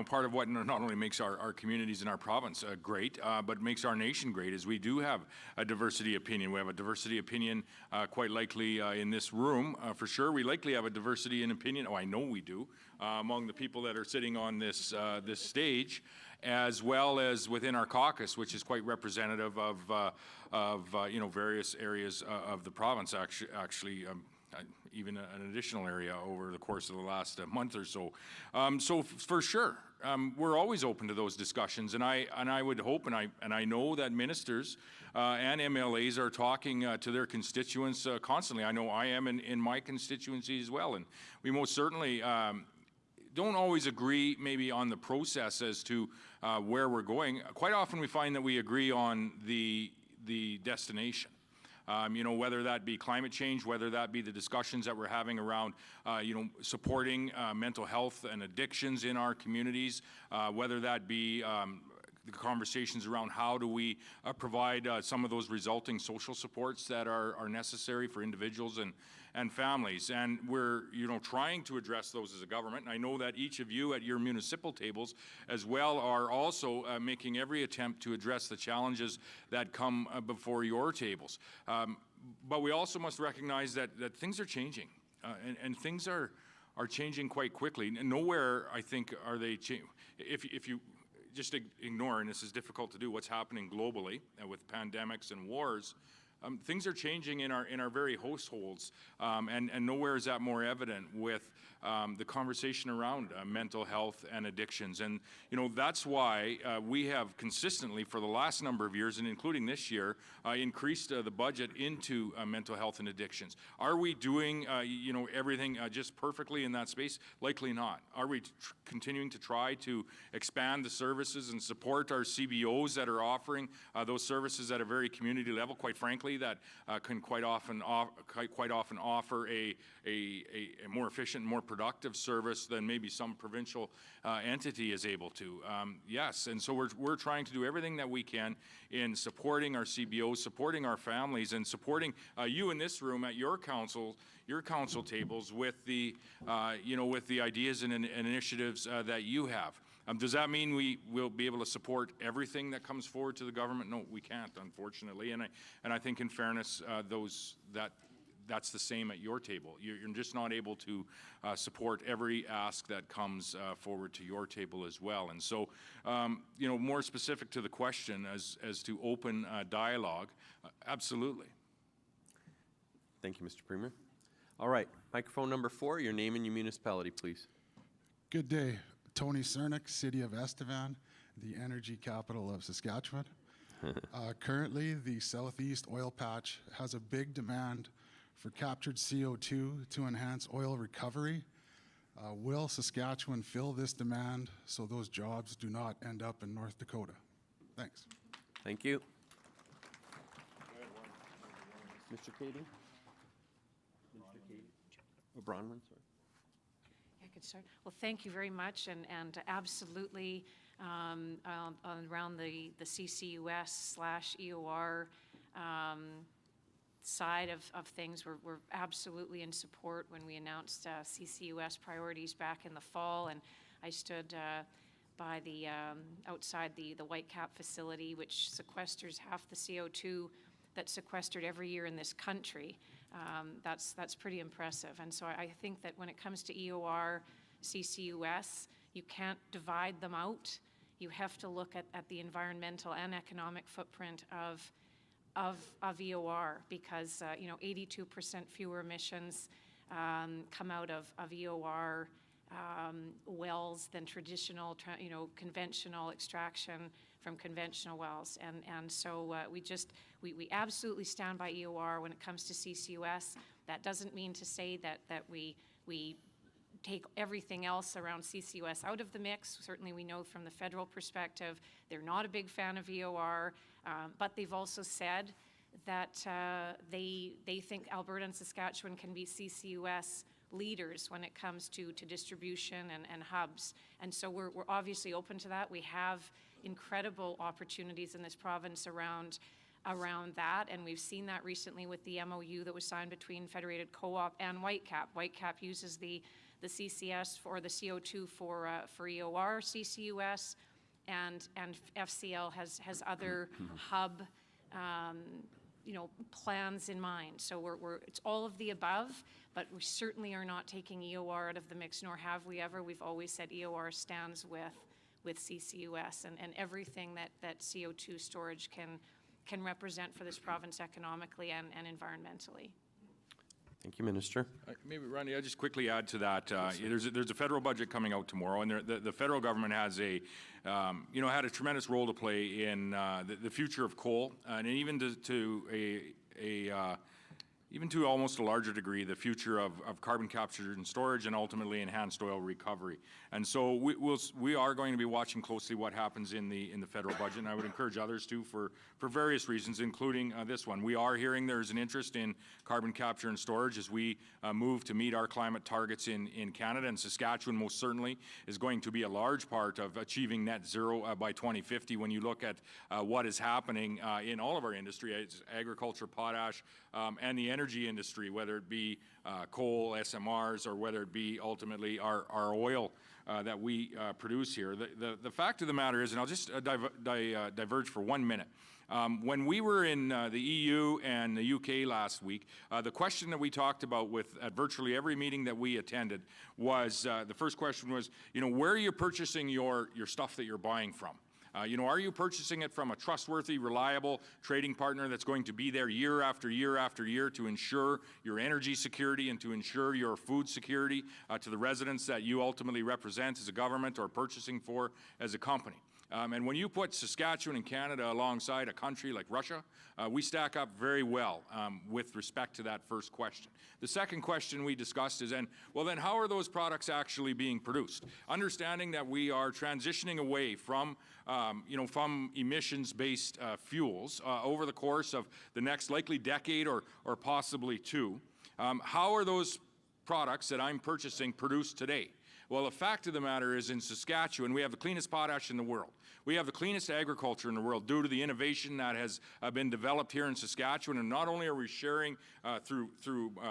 part of what not only makes our communities in our province great, but makes our nation great. Is we do have a diversity opinion. We have a diversity opinion quite likely in this room for sure. We likely have a diversity in opinion. Oh, I know we do among the people that are sitting on this this stage, as well as within our caucus, which is quite representative of various areas of the province. Actually. Even an additional area over the course of the last month or so. So for sure, we're always open to those discussions, and I would hope, and I know that ministers and MLAs are talking to their constituents constantly. I know I am in my constituency as well, and we most certainly don't always agree maybe on the process as to where we're going. Quite often we find that we agree on the destination. Whether that be climate change, whether that be the discussions that we're having around, supporting mental health and addictions in our communities, whether that be the conversations around how do we provide some of those resulting social supports that are necessary for individuals and families. And we're trying to address those as a government. And I know that each of you at your municipal tables as well are also making every attempt to address the challenges that come before your tables. But we also must recognize that things are changing, and things are changing quite quickly. Nowhere, I think, are they changing. If you just ignore, and this is difficult to do, what's happening globally with pandemics and wars, things are changing in our very households, and nowhere is that more evident with the conversation around mental health and addictions. And that's why we have consistently for the last number of years, and including this year, increased the budget into mental health and addictions. Are we doing everything just perfectly in that space? Likely not. Are we continuing to try to expand the services and support our CBOs that are offering those services at a very community level? Quite frankly, that can quite often offer a more efficient, more productive service than maybe some provincial entity is able to. Yes, and so we're trying to do everything that we can in supporting our CBOs, supporting our families, and supporting you in this room at your council tables with the with the ideas and initiatives that you have. Does that mean we will be able to support everything that comes forward to the government? No, we can't, unfortunately. And I think, in fairness, that's the same at your table. You're just not able to support every ask that comes forward to your table as well. And so, more specific to the question as to open dialogue, absolutely. Thank you, Mr. Premier. All right, microphone number 4, your name and your municipality, please. Good day. Tony Cernick, City of Estevan, the energy capital of Saskatchewan. Currently, the Southeast Oil Patch has a big demand for captured CO2 to enhance oil recovery. Will Saskatchewan fill this demand so those jobs do not end up in North Dakota? Thanks. Thank you. Mr. Katie? Mr. Katie? Oh, Bronwyn, sorry. I could start. Well, thank you very much, and absolutely around the CCUS/EOR side of things, we're absolutely in support. When we announced CCUS priorities back in the fall, and I stood by the outside the Whitecap facility, which sequesters half the CO2 that's sequestered every year in this country. That's pretty impressive. And so I think that when it comes to EOR, CCUS, you can't divide them out. You have to look at the environmental and economic footprint of EOR, because 82% fewer emissions come out of EOR wells than traditional, conventional extraction from conventional wells. And so we absolutely stand by EOR when it comes to CCUS. That doesn't mean to say that we take everything else around CCUS out of the mix. Certainly we know from the federal perspective, they're not a big fan of EOR, but they've also said that they think Alberta and Saskatchewan can be CCUS leaders when it comes to distribution and hubs. And so we're obviously open to that. We have incredible opportunities in this province around that, and we've seen that recently with the MOU that was signed between Federated Co-op and Whitecap. Whitecap uses the CCS for the CO2 for EOR CCUS, and FCL has other hub plans in mind. So it's all of the above, but we certainly are not taking EOR out of the mix, nor have we ever. We've always said EOR stands with CCUS and everything that CO2 storage can represent for this province economically and environmentally. Thank you, Minister. Maybe, Randy, I'll just quickly add to that. There's a federal budget coming out tomorrow, and the federal government has had a tremendous role to play in the future of coal, and even even to almost a larger degree, the future of carbon capture and storage, and ultimately enhanced oil recovery. And so we are going to be watching closely what happens in the federal budget, and I would encourage others to for various reasons, including this one. We are hearing there's an interest in carbon capture and storage as we move to meet our climate targets in Canada, and Saskatchewan most certainly is going to be a large part of achieving net zero by 2050 when you look at what is happening in all of our industry, agriculture, potash, and the energy industry, whether it be coal, SMRs, or whether it be ultimately our oil that we produce here. The fact of the matter is, and I'll just diverge for 1 minute. When we were in the EU and the UK last week, the question that we talked about at virtually every meeting that we attended was, the first question was, where are you purchasing your stuff that you're buying from? You know, are you purchasing it from a trustworthy, reliable trading partner that's going to be there year after year after year to ensure your energy security and to ensure your food security to the residents that you ultimately represent as a government or purchasing for as a company? And when you put Saskatchewan and Canada alongside a country like Russia, we stack up very well with respect to that first question. The second question we discussed is, well then how are those products actually being produced? Understanding that we are transitioning away from, from emissions-based fuels over the course of the next likely decade or possibly two, how are those products that I'm purchasing produced today? Well, the fact of the matter is in Saskatchewan, we have the cleanest potash in the world. We have the cleanest agriculture in the world due to the innovation that has been developed here in Saskatchewan. And not only are we sharing through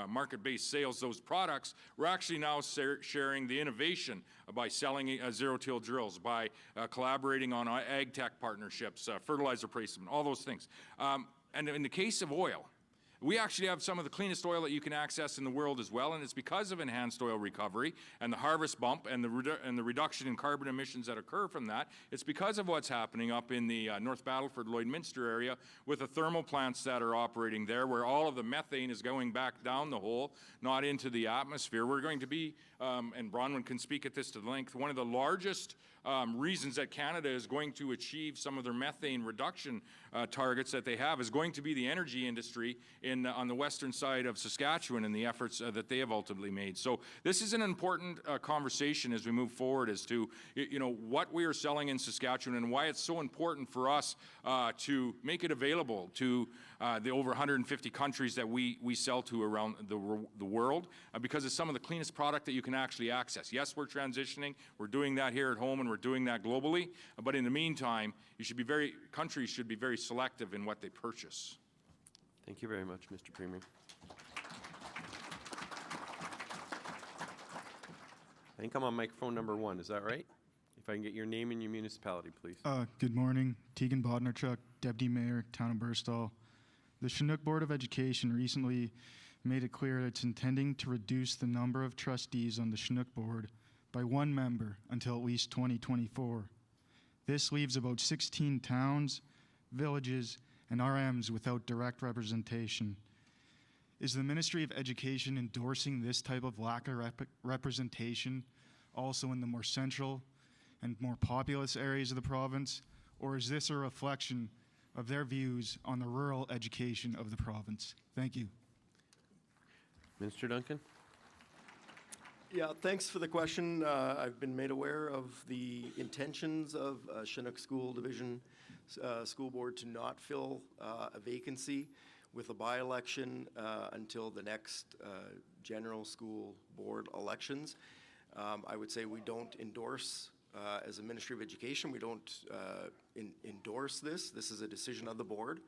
market-based sales those products, we're actually now sharing the innovation by selling zero-till drills, by collaborating on ag tech partnerships, fertilizer placement, all those things. And in the case of oil, we actually have some of the cleanest oil that you can access in the world as well, and it's because of enhanced oil recovery and the harvest bump and the reduction in carbon emissions that occur from that. It's because of what's happening up in the North Battleford, Lloydminster area with the thermal plants that are operating there, where all of the methane is going back down the hole, not into the atmosphere. We're going to be, and Bronwyn can speak at this to length, one of the largest reasons that Canada is going to achieve some of their methane reduction targets that they have is going to be the energy industry on the western side of Saskatchewan and the efforts that they have ultimately made. So this is an important conversation as we move forward as to what we are selling in Saskatchewan and why it's so important for us to make it available to the over 150 countries that we sell to around the world because it's some of the cleanest product that you can actually access. Yes, we're transitioning. We're doing that here at home and we're doing that globally. But in the meantime, countries should be very selective in what they purchase. Thank you very much, Mr. Premier. I think I'm on microphone number 1. Is that right? If I can get your name and your municipality, please. Good morning. Tegan Bodnarchuk, Deputy Mayor, Town of Burstall. The Chinook Board of Education recently made it clear that it's intending to reduce the number of trustees on the Chinook Board by 1 member until at least 2024. This leaves about 16 towns, villages, and RMs without direct representation. Is the Ministry of Education endorsing this type of lack of representation also in the more central and more populous areas of the province, or is this a reflection of their views on the rural education of the province? Thank you. Minister Duncan? Yeah, thanks for the question. I've been made aware of the intentions of Chinook School Division School Board to not fill a vacancy with a by-election until the next general school board elections. I would say we don't endorse, as a Ministry of Education, we don't endorse this. This is a decision of the board.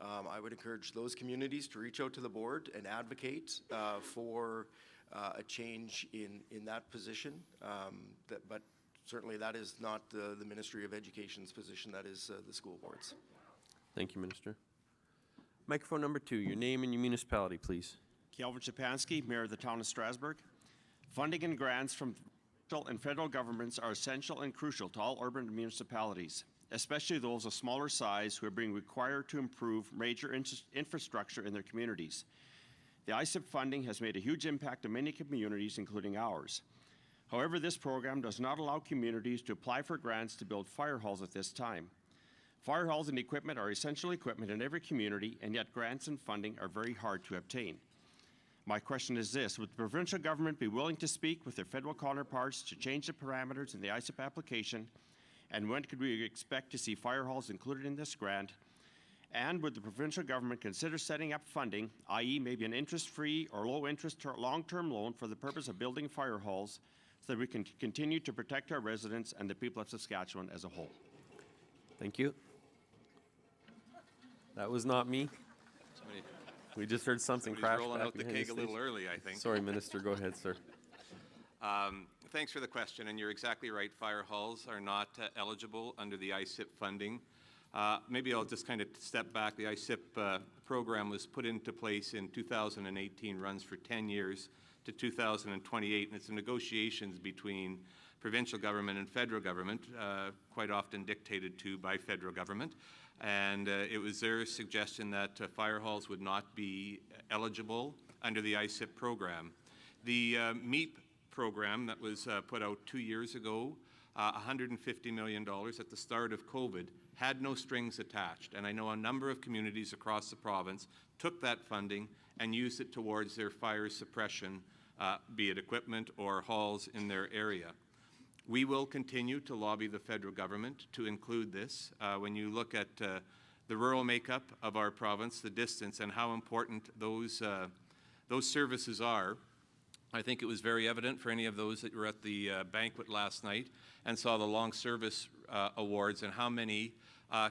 I would encourage those communities to reach out to the board and advocate for a change in that position. But certainly that is not the Ministry of Education's position, that is the school board's. Thank you, Minister. Microphone number 2, your name and your municipality, please. Calvin Chepansky, Mayor of the Town of Strasbourg. Funding and grants from provincial and federal governments are essential and crucial to all urban municipalities, especially those of smaller size who are being required to improve major infrastructure in their communities. The ISIP funding has made a huge impact on many communities, including ours. However, this program does not allow communities to apply for grants to build fire halls at this time. Fire halls and equipment are essential equipment in every community, and yet grants and funding are very hard to obtain. My question is this: would the provincial government be willing to speak with their federal counterparts to change the parameters in the ISIP application? And when could we expect to see fire halls included in this grant? And would the provincial government consider setting up funding, i.e. maybe an interest-free or low-interest long-term loan for the purpose of building fire halls so that we can continue to protect our residents and the people of Saskatchewan as a whole? Thank you. That was not me. We just heard something crash rolling back out the behind keg a little stage. early, I think. Sorry, Minister. Go ahead, sir. Thanks for the question, and you're exactly right. Fire halls are not eligible under the ISIP funding. Maybe I'll just kind of step back. The ISIP program was put into place in 2018, runs for 10 years to 2028, and it's negotiations between provincial government and federal government, quite often dictated to by federal government. And it was their suggestion that fire halls would not be eligible under the ISIP program. The MEEP program that was put out 2 years ago, $150 million at the start of COVID, had no strings attached. And I know a number of communities across the province took that funding and used it towards their fire suppression, be it equipment or halls in their area. We will continue to lobby the federal government to include this. When you look at the rural makeup of our province, the distance, and how important those services are, I think it was very evident for any of those that were at the banquet last night and saw the long service awards and how many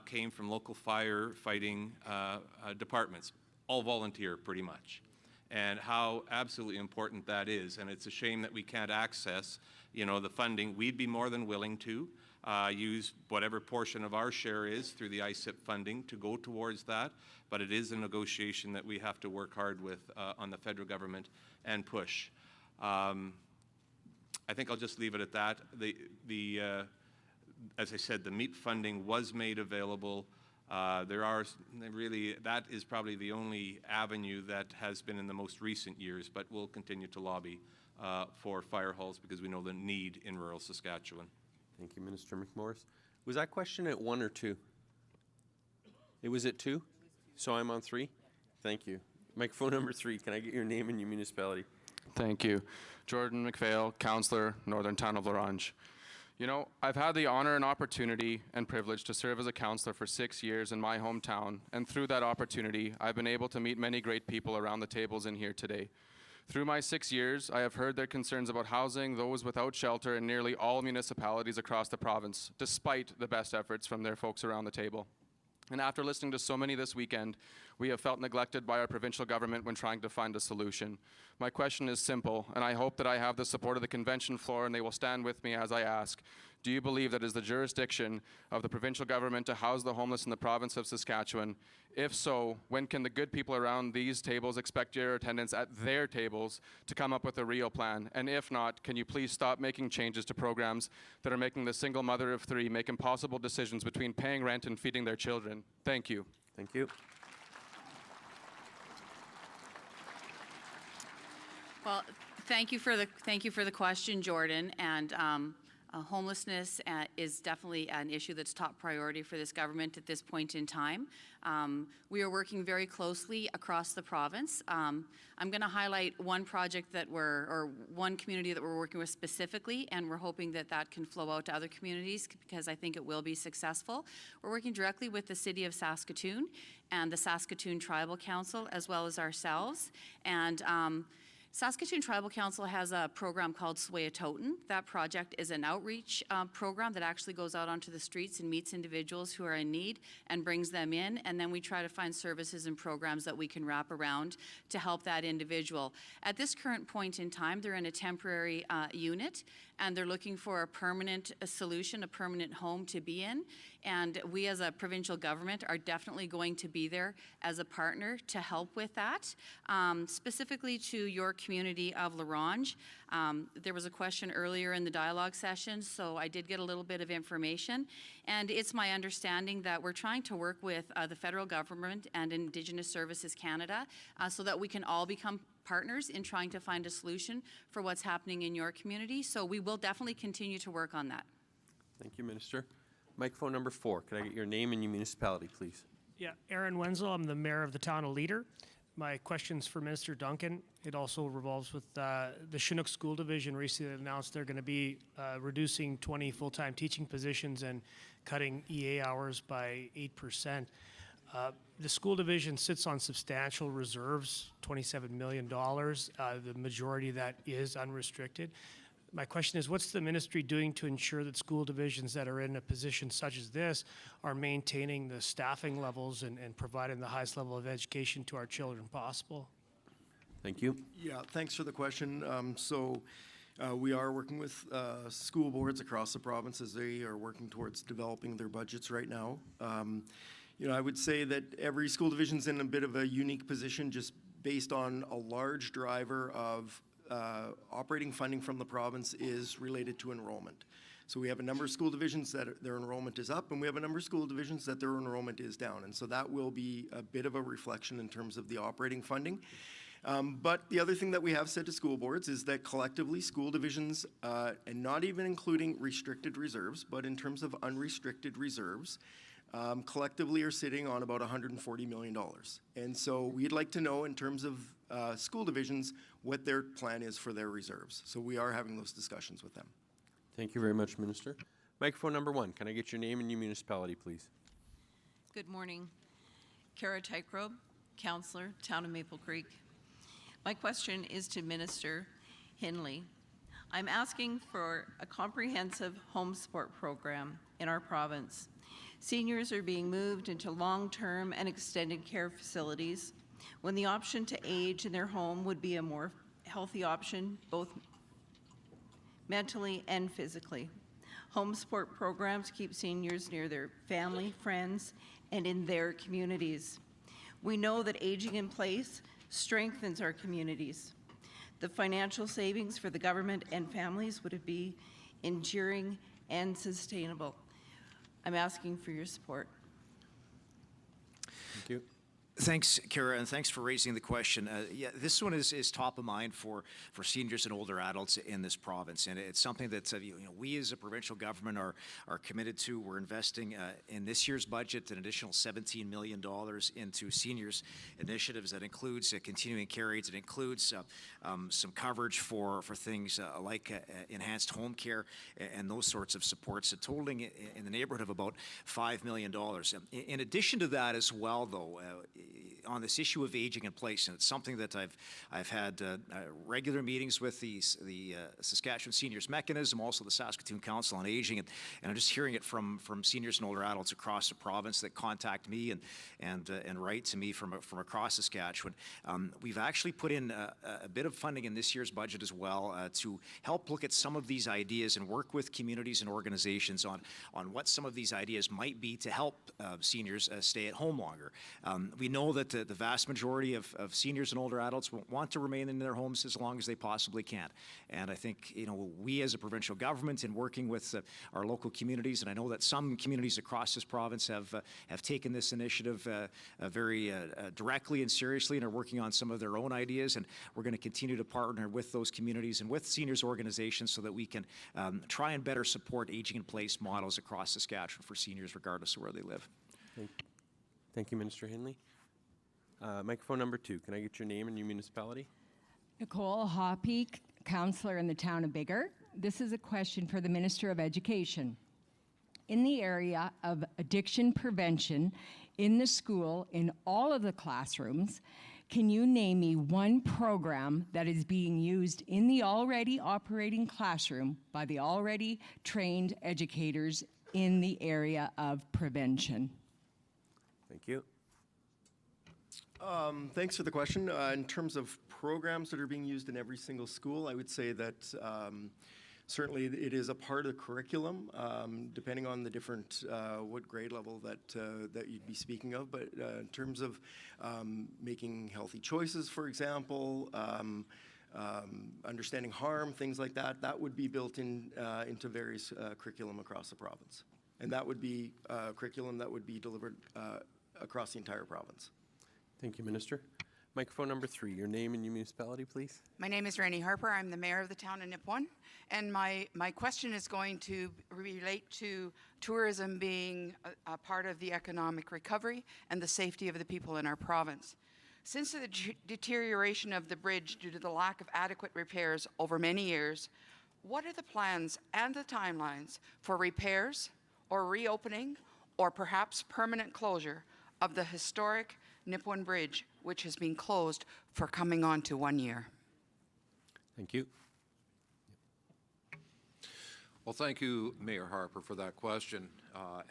came from local firefighting departments, all volunteer pretty much, and how absolutely important that is. And it's a shame that we can't access, the funding. We'd be more than willing to use whatever portion of our share is through the ISIP funding to go towards that, but it is a negotiation that we have to work hard with on the federal government and push. I think I'll just leave it at that. As I said, the MEEP funding was made available. That is probably the only avenue that has been in the most recent years, but we'll continue to lobby for fire halls because we know the need in rural Saskatchewan. Thank you, Minister McMorris. Was that question at 1 or 2? It was at 2? So I'm on 3? Thank you. Microphone number 3, can I get your name and your municipality? Thank you. Jordan McPhail, Councillor, Northern Town of La Ronge. I've had the honor and opportunity and privilege to serve as a councillor for 6 years in my hometown, and through that opportunity, I've been able to meet many great people around the tables in here today. Through my 6 years, I have heard their concerns about housing those without shelter in nearly all municipalities across the province, despite the best efforts from their folks around the table. And after listening to so many this weekend, we have felt neglected by our provincial government when trying to find a solution. My question is simple, and I hope that I have the support of the convention floor and they will stand with me as I ask. Do you believe that it is the jurisdiction of the provincial government to house the homeless in the province of Saskatchewan? If so, when can the good people around these tables expect your attendance at their tables to come up with a real plan? And if not, can you please stop making changes to programs that are making the single mother of 3 make impossible decisions between paying rent and feeding their children? Thank you. Thank you. Well, thank you for the question, Jordan. And homelessness is definitely an issue that's top priority for this government at this point in time. We are working very closely across the province. I'm going to highlight one project one community that we're working with specifically, and we're hoping that that can flow out to other communities because I think it will be successful. We're working directly with the City of Saskatoon and the Saskatoon Tribal Council, as well as ourselves. And Saskatoon Tribal Council has a program called Swayatoten. That project is an outreach program that actually goes out onto the streets and meets individuals who are in need and brings them in, and then we try to find services and programs that we can wrap around to help that individual. At this current point in time, they're in a temporary unit, and they're looking for a permanent solution, a permanent home to be in. And we as a provincial government are definitely going to be there as a partner to help with that. Specifically to your community of La Ronge, there was a question earlier in the dialogue session, so I did get a little bit of information. And it's my understanding that we're trying to work with the federal government and Indigenous Services Canada so that we can all become partners in trying to find a solution for what's happening in your community. So we will definitely continue to work on that. Thank you, Minister. Microphone number 4. Could I get your name and your municipality, please? Yeah, Aaron Wenzel. I'm the mayor of the town of Leader. My question's for Minister Duncan. It also revolves with the Chinook School Division recently announced they're going to be reducing 20 full-time teaching positions and cutting EA hours by 8%. The school division sits on substantial reserves, $27 million. The majority of that is unrestricted. My question is, what's the ministry doing to ensure that school divisions that are in a position such as this are maintaining the staffing levels and providing the highest level of education to our children possible? Thank you. Yeah, thanks for the question. We are working with school boards across the province as they are working towards developing their budgets right now. I would say that every school division's in a bit of a unique position just based on a large driver of operating funding from the province is related to enrollment. So we have a number of school divisions that their enrollment is up, and we have a number of school divisions that their enrollment is down. And so that will be a bit of a reflection in terms of the operating funding. But the other thing that we have said to school boards is that collectively, school divisions, and not even including restricted reserves, but in terms of unrestricted reserves, collectively are sitting on about $140 million. And so we'd like to know, in terms of school divisions, what their plan is for their reserves. So we are having those discussions with them. Thank you very much, Minister. Microphone number 1. Can I get your name and your municipality, please? Good morning. Kara Tykrop, Councillor, Town of Maple Creek. My question is to Minister Hinley. I'm asking for a comprehensive home support program in our province. Seniors are being moved into long-term and extended care facilities when the option to age in their home would be a more healthy option, both mentally and physically. Home support programs keep seniors near their family, friends, and in their communities. We know that aging in place strengthens our communities. The financial savings for the government and families would be enduring and sustainable. I'm asking for your support. Thank you. Thanks, Kara, and thanks for raising the question. Yeah, this one is top of mind for seniors and older adults in this province, and it's something that we as a provincial government are committed to. We're investing in this year's budget an additional $17 million into seniors initiatives. That includes continuing care aids. It includes some coverage for things like enhanced home care and those sorts of supports, totaling in the neighborhood of about $5 million. In addition to that as well, though, on this issue of aging in place, and it's something that I've had regular meetings with the Saskatchewan Seniors Mechanism, also the Saskatoon Council on Aging, and I'm just hearing it from seniors and older adults across the province that contact me and write to me from across Saskatchewan. We've actually put in a bit of funding in this year's budget as well to help look at some of these ideas and work with communities and organizations on what some of these ideas might be to help seniors stay at home longer. We know that the vast majority of seniors and older adults want to remain in their homes as long as they possibly can. And I think, we as a provincial government, in working with our local communities, and I know that some communities across this province have taken this initiative very directly and seriously and are working on some of their own ideas, and we're going to continue to partner with those communities and with seniors organizations so that we can try and better support aging in place models across Saskatchewan for seniors regardless of where they live. Thank you, Minister Hinley. Microphone number 2. Can I get your name and your municipality? Nicole Hoppy, Councillor in the Town of Biggar. This is a question for the Minister of Education. In the area of addiction prevention in the school, in all of the classrooms, can you name me one program that is being used in the already operating classroom by the already trained educators in the area of prevention? Thank you. Thanks for the question. In terms of programs that are being used in every single school, I would say that certainly it is a part of the curriculum, depending on the different, what grade level that you'd be speaking of. But in terms of making healthy choices, for example, understanding harm, things like that, that would be built into various curriculum across the province. And that would be curriculum that would be delivered across the entire province. Thank you, Minister. Microphone number 3. Your name and your municipality, please. My name is Rennie Harper. I'm the mayor of the town of Nipawin. And my question is going to relate to tourism being a part of the economic recovery and the safety of the people in our province. Since the deterioration of the bridge due to the lack of adequate repairs over many years, what are the plans and the timelines for repairs or reopening or perhaps permanent closure of the historic Nipawin Bridge, which has been closed for coming on to 1 year? Thank you. Well, thank you, Mayor Harper, for that question.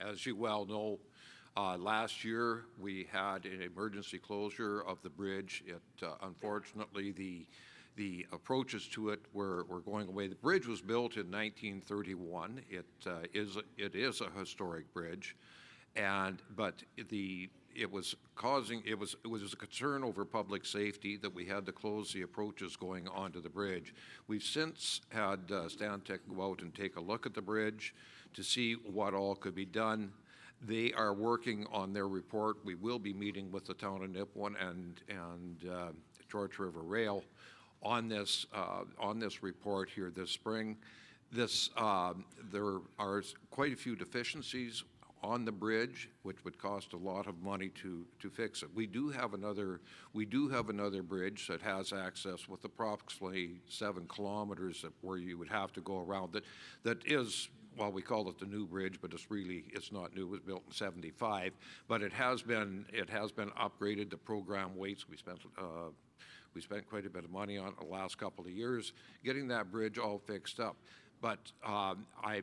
As you well know, last year we had an emergency closure of the bridge. Unfortunately, the approaches to it were going away. The bridge was built in 1931. It is a historic bridge. But the it was causing, it was a concern over public safety that we had to close the approaches going onto the bridge. We've since had Stantec go out and take a look at the bridge to see what all could be done. They are working on their report. We will be meeting with the town of Nipawin and George River Rail on this report here this spring. There are quite a few deficiencies on the bridge, which would cost a lot of money to fix it. We do have another bridge that has access with approximately 7 kilometers where you would have to go around it. That is, well, we call it the new bridge, but it's not new. It was built in '75, but it has been upgraded to program weights. We spent quite a bit of money on it the last couple of years getting that bridge all fixed up. But I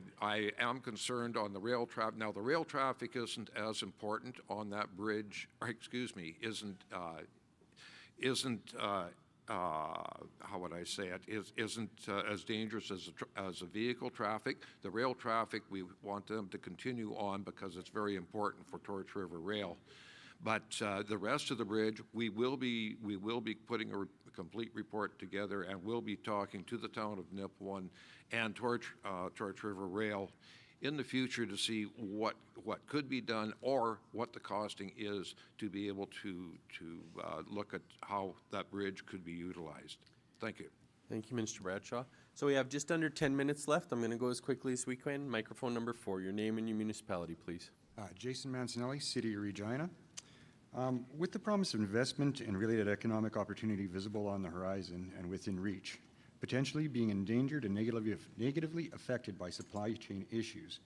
am concerned on the rail traffic. Now, the rail traffic isn't as important on that bridge, or excuse me, isn't how would I say it, isn't as dangerous as the vehicle traffic. The rail traffic, we want them to continue on because it's very important for Torch River Rail. But the rest of the bridge, we will be putting a complete report together, and we'll be talking to the town of Nipawin and Torch River Rail in the future to see what could be done or what the costing is to be able to look at how that bridge could be utilized. Thank you. Thank you, Mr. Bradshaw. So we have just under 10 minutes left. I'm going to go as quickly as we can. Microphone number 4, your name and your municipality, please. Jason Mancinelli, City of Regina. With the promise of investment and related economic opportunity visible on the horizon and within reach, potentially being endangered and negatively affected by supply chain issues,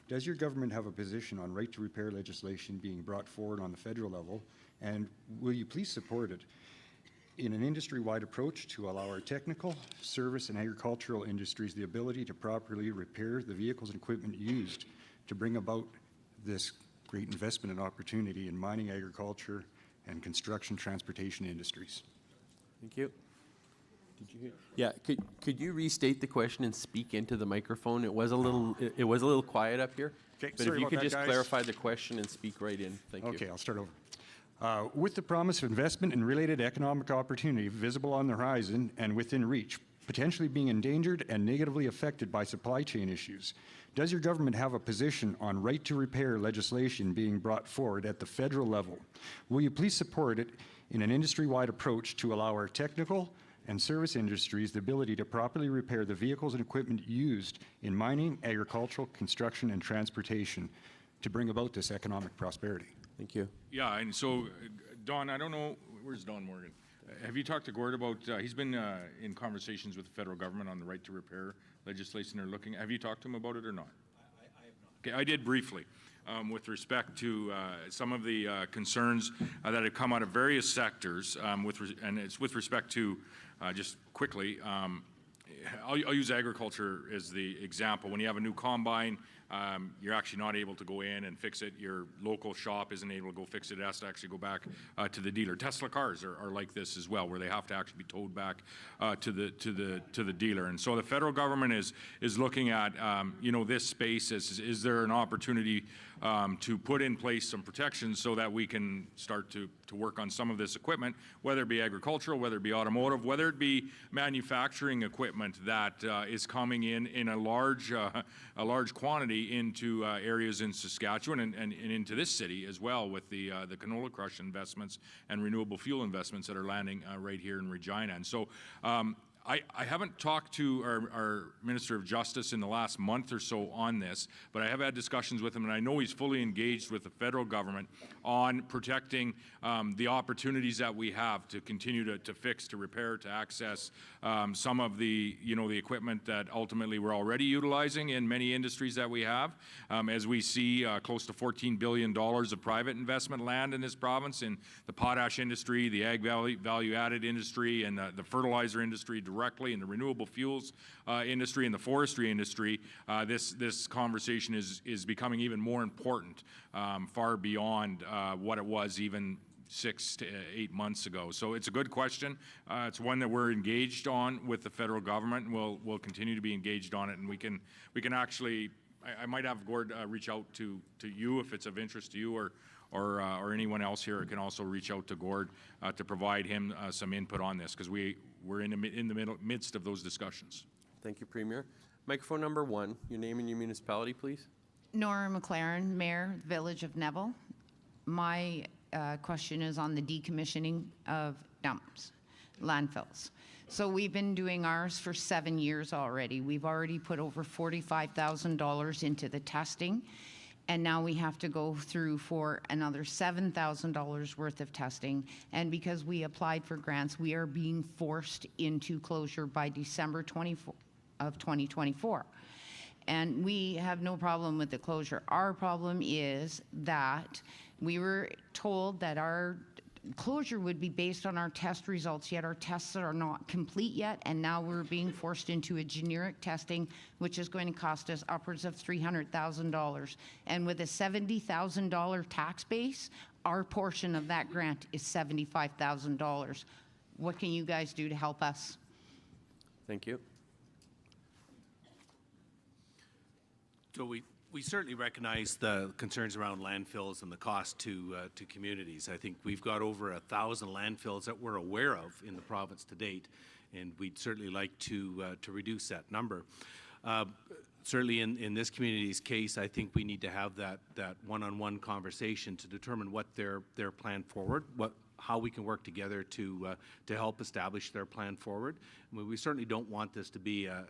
does your government have a position on right to repair legislation being brought forward on the federal level, and will you please support it in an industry-wide approach to allow our technical, service, and agricultural industries the ability to properly repair the vehicles and equipment used to bring about this great investment and opportunity in mining, agriculture, and construction transportation industries? Thank you. Did you hear? Yeah, could you restate the question and speak into the microphone? It was a little quiet up here. Okay, but if you could just clarify the question and speak right in. Thank you. Okay, I'll start over. With the promise of investment and related economic opportunity visible on the horizon and within reach, potentially being endangered and negatively affected by supply chain issues, does your government have a position on right to repair legislation being brought forward at the federal level? Will you please support it in an industry-wide approach to allow our technical and service industries the ability to properly repair the vehicles and equipment used in mining, agricultural, construction, and transportation to bring about this economic prosperity? Thank you. Yeah, and so, Don, I don't know, where's Don Morgan? Have you talked to Gord about, he's been in conversations with the federal government on the right to repair legislation they're looking at. Have you talked to him about it or not? I have not. Okay, I did briefly. With respect to some of the concerns that have come out of various sectors, and it's with respect to, just quickly, I'll use agriculture as the example. When you have a new combine, you're actually not able to go in and fix it. Your local shop isn't able to go fix it. It has to actually go back to the dealer. Tesla cars are like this as well, where they have to actually be towed back to the dealer. And so the federal government is looking at this space as is there an opportunity to put in place some protections so that we can start to work on some of this equipment, whether it be agricultural, whether it be automotive, whether it be manufacturing equipment that is coming in a large quantity into areas in Saskatchewan and into this city as well, with the canola crush investments and renewable fuel investments that are landing right here in Regina. And so I haven't talked to our Minister of Justice in the last month or so on this, but I have had discussions with him, and I know he's fully engaged with the federal government on protecting the opportunities that we have to continue to fix, to repair, to access some of the the equipment that ultimately we're already utilizing in many industries that we have. As we see close to $14 billion of private investment land in this province in the potash industry, the ag value-added industry, and the fertilizer industry directly, in the renewable fuels industry and the forestry industry, this conversation is becoming even more important, far beyond what it was even 6 to 8 months ago. So it's a good question. It's one that we're engaged on with the federal government, and we'll continue to be engaged on it. And we can actually, I might have Gord reach out to you if it's of interest to you, or or anyone else here can also reach out to Gord to provide him some input on this, because we're in the midst of those discussions. Thank you, Premier. Microphone number 1, your name and your municipality, please. Nora McLaren, Mayor, Village of Neville. My question is on the decommissioning of dumps, landfills. So we've been doing ours for 7 years already. We've already put over $45,000 into the testing, and now we have to go through for another $7,000 worth of testing. And because we applied for grants, we are being forced into closure by December 24 of 2024. And we have no problem with the closure. Our problem is that we were told that our closure would be based on our test results, yet our tests are not complete yet, and now we're being forced into a generic testing, which is going to cost us upwards of $300,000. And with a $70,000 tax base, our portion of that grant is $75,000. What can you guys do to help us? Thank you. So we certainly recognize the concerns around landfills and the cost to communities. I think we've got over 1,000 landfills that we're aware of in the province to date, and we'd certainly like to reduce that number. Certainly in this community's case, I think we need to have that one-on-one conversation to determine what their plan forward, how we can work together to help establish their plan forward. I mean, we certainly don't want this to be a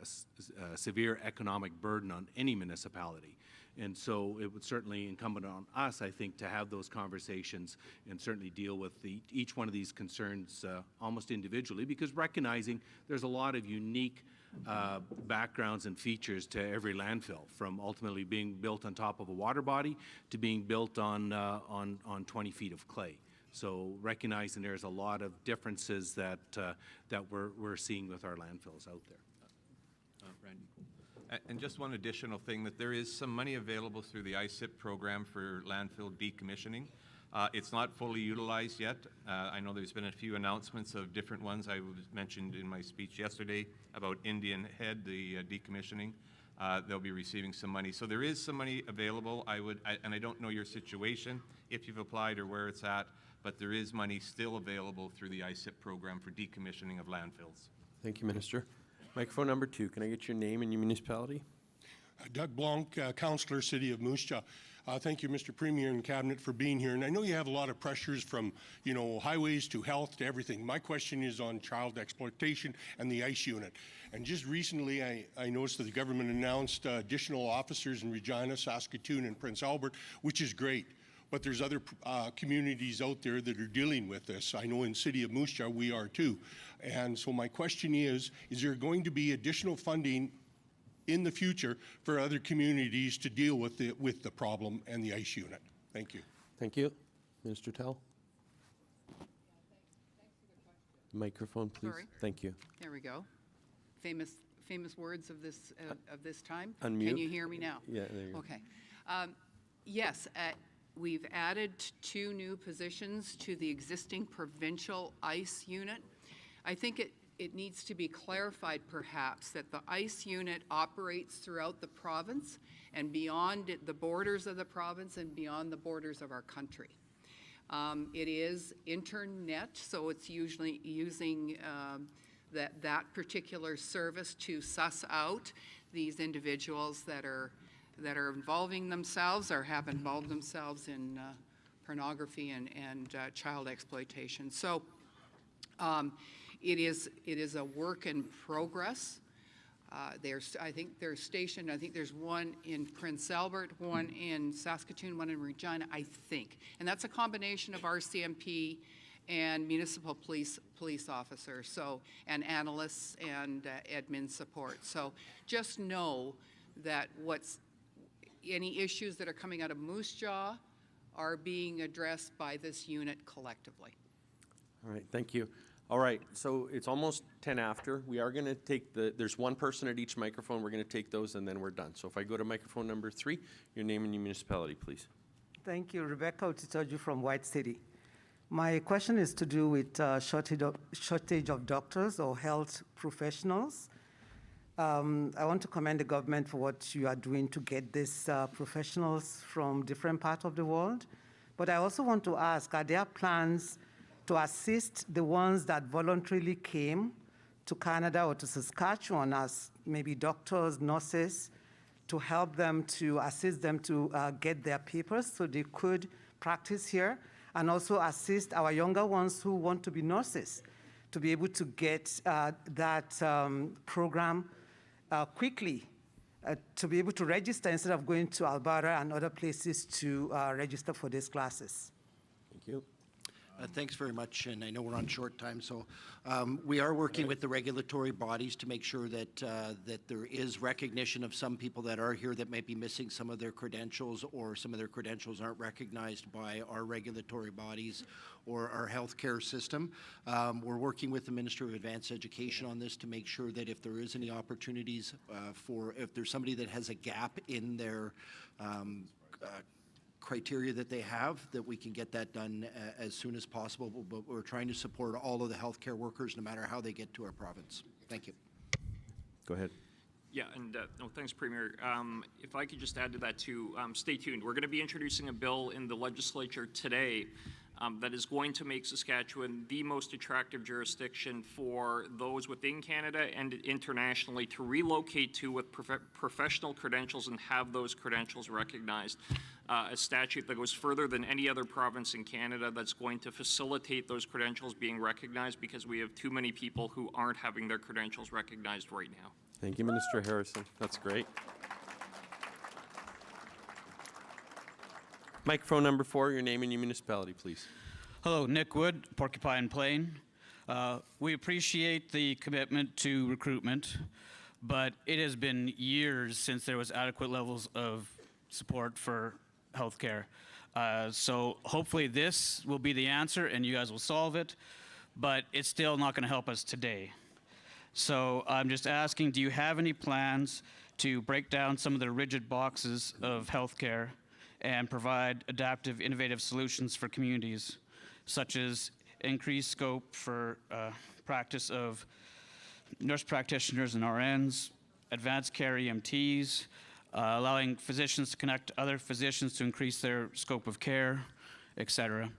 severe economic burden on any municipality. And so it would certainly incumbent on us, I think, to have those conversations and certainly deal with each one of these concerns almost individually, because recognizing there's a lot of unique backgrounds and features to every landfill, from ultimately being built on top of a water body to being built on 20 feet of clay. So recognizing there's a lot of differences that we're seeing with our landfills out there. Randy. And just one additional thing, that there is some money available through the ISIP program for landfill decommissioning. It's not fully utilized yet. I know there's been a few announcements of different ones. I mentioned in my speech yesterday about Indian Head, the decommissioning. They'll be receiving some money. So there is some money available. And I don't know your situation, if you've applied or where it's at, but there is money still available through the ISIP program for decommissioning of landfills. Thank you, Minister. Microphone number 2, can I get your name and your municipality? Doug Blanc, Councillor, City of Moose Jaw. Thank you, Mr. Premier and Cabinet, for being here. And I know you have a lot of pressures from, highways to health to everything. My question is on child exploitation and the ICE unit. And just recently, I noticed that the government announced additional officers in Regina, Saskatoon, and Prince Albert, which is great. But there's other communities out there that are dealing with this. I know in City of Moose Jaw we are too. And so my question is there going to be additional funding in the future for other communities to deal with the problem and the ICE unit? Thank you. Thank you. Minister Tell. Microphone, please. Sorry. Thank you. There we go. Famous words of this time. Unmute. Can you hear me now? Yeah, there you go. Okay. Yes, we've added 2 new positions to the existing provincial ICE unit. I think it needs to be clarified, perhaps, that the ICE unit operates throughout the province and beyond the borders of the province and beyond the borders of our country. It is internet, so it's usually using that particular service to suss out these individuals that are involving themselves or have involved themselves in pornography and child exploitation. So it is a work in progress. I think they're stationed, I think there's one in Prince Albert, one in Saskatoon, one in Regina, I think. And that's a combination of RCMP and municipal police officers, so, and analysts and admin support. So just know that any issues that are coming out of Moose Jaw are being addressed by this unit collectively. All right, thank you. All right, so it's almost 10 after. We are going to take there's one person at each microphone. We're going to take those and then we're done. So if I go to microphone number 3, your name and your municipality, please. Thank you. Rebecca Otitoju from White City. My question is to do with shortage of doctors or health professionals. I want to commend the government for what you are doing to get these professionals from different parts of the world But I also want to ask, are there plans to assist the ones that voluntarily came to Canada or to Saskatchewan as maybe doctors, nurses, to help them, to assist them to get their papers so they could practice here, and also assist our younger ones who want to be nurses to be able to get that program quickly, to be able to register instead of going to Alberta and other places to register for these classes. Thank you. Thanks very much, and I know we're on short time, so we are working with the regulatory bodies to make sure that that there is recognition of some people that are here that might be missing some of their credentials, or some of their credentials aren't recognized by our regulatory bodies or our healthcare system. We're working with the Minister of Advanced Education on this to make sure that if there is any opportunities if there's somebody that has a gap in their criteria that they have, that we can get that done as soon as possible. But we're trying to support all of the healthcare workers, no matter how they get to our province. Thank you. Go ahead. Yeah, and no, thanks, Premier. If I could just add to that too, stay tuned. We're going to be introducing a bill in the legislature today that is going to make Saskatchewan the most attractive jurisdiction for those within Canada and internationally to relocate to with professional credentials and have those credentials recognized. A statute that goes further than any other province in Canada that's going to facilitate those credentials being recognized, because we have too many people who aren't having their credentials recognized right now. Thank you, Minister Harrison. That's great. Microphone number 4, your name and your municipality, please. Hello, Nick Wood, Porcupine Plain. We appreciate the commitment to recruitment, but it has been years since there was adequate levels of support for healthcare. So hopefully this will be the answer and you guys will solve it, but it's still not going to help us today. So I'm just asking, do you have any plans to break down some of the rigid boxes of healthcare and provide adaptive, innovative solutions for communities, such as increased scope for practice of nurse practitioners and RNs, advanced care EMTs, allowing physicians to connect to other physicians to increase their scope of care, et cetera.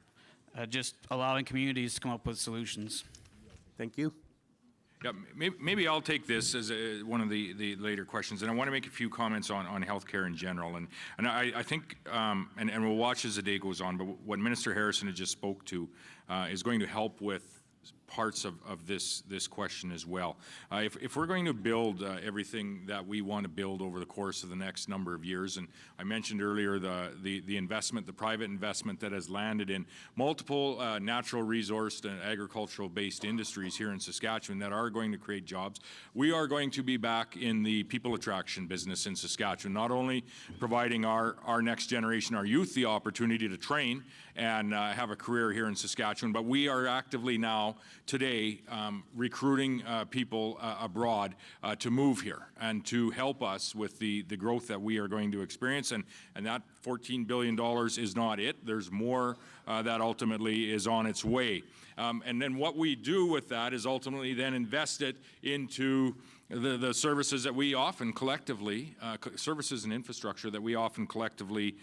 Just allowing communities to come up with solutions. Thank you. Yeah, maybe I'll take this as one of the later questions, and I want to make a few comments on healthcare in general. And I think, and we'll watch as the day goes on, but what Minister Harrison had just spoke to is going to help with parts of this question as well. If we're going to build everything that we want to build over the course of the next number of years, and I mentioned earlier the investment, the private investment that has landed in multiple natural resource and agricultural based industries here in Saskatchewan that are going to create jobs, we are going to be back in the people attraction business in Saskatchewan, not only providing our next generation, our youth, the opportunity to train and have a career here in Saskatchewan, but we are actively now today recruiting people abroad to move here and to help us with the growth that we are going to experience. And that $14 billion is not it. There's more that ultimately is on its way. And then what we do with that is ultimately then invest it into the services that we often collectively, services and infrastructure that we often collectively,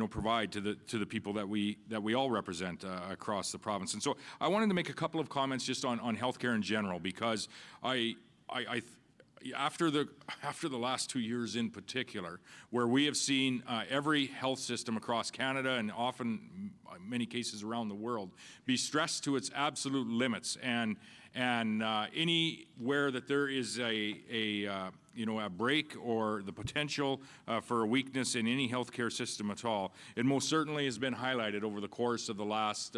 provide to the people that we all represent across the province. And so I wanted to make a couple of comments just on healthcare in general, because after the last 2 years in particular, where we have seen every health system across Canada and often many cases around the world be stressed to its absolute limits, and anywhere that there is a break or the potential for a weakness in any healthcare system at all, it most certainly has been highlighted over the course of the last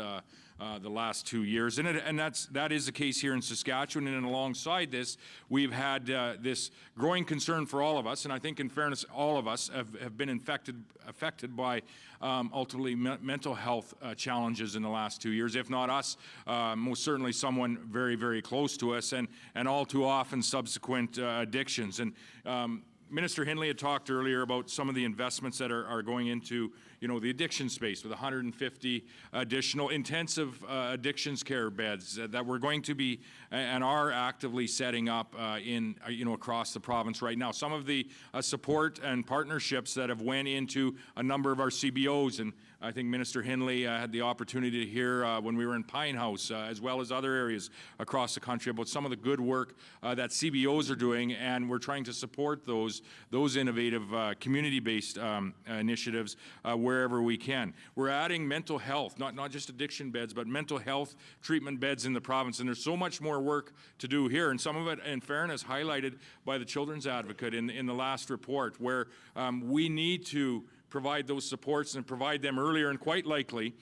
2 years, and that is the case here in Saskatchewan. And alongside this, we've had this growing concern for all of us, and I think, in fairness, all of us have been affected by ultimately mental health challenges in the last 2 years, if not us, most certainly someone very, very close to us, and all too often subsequent addictions. And Minister Hindley had talked earlier about some of the investments that are going into the addiction space with 150 additional intensive addictions care beds that we're going to be and are actively setting up across the province right now. Some of the support and partnerships that have went into a number of our CBOs, and I think Minister Hindley had the opportunity to hear when we were in Pine House, as well as other areas across the country, about some of the good work that CBOs are doing, and we're trying to support those innovative community-based initiatives wherever we can. We're adding mental health, not just addiction beds, but mental health treatment beds in the province, and there's so much more work to do here, and some of it, in fairness, highlighted by the Children's Advocate in the last report, where we need to provide those supports and provide them earlier, and quite likely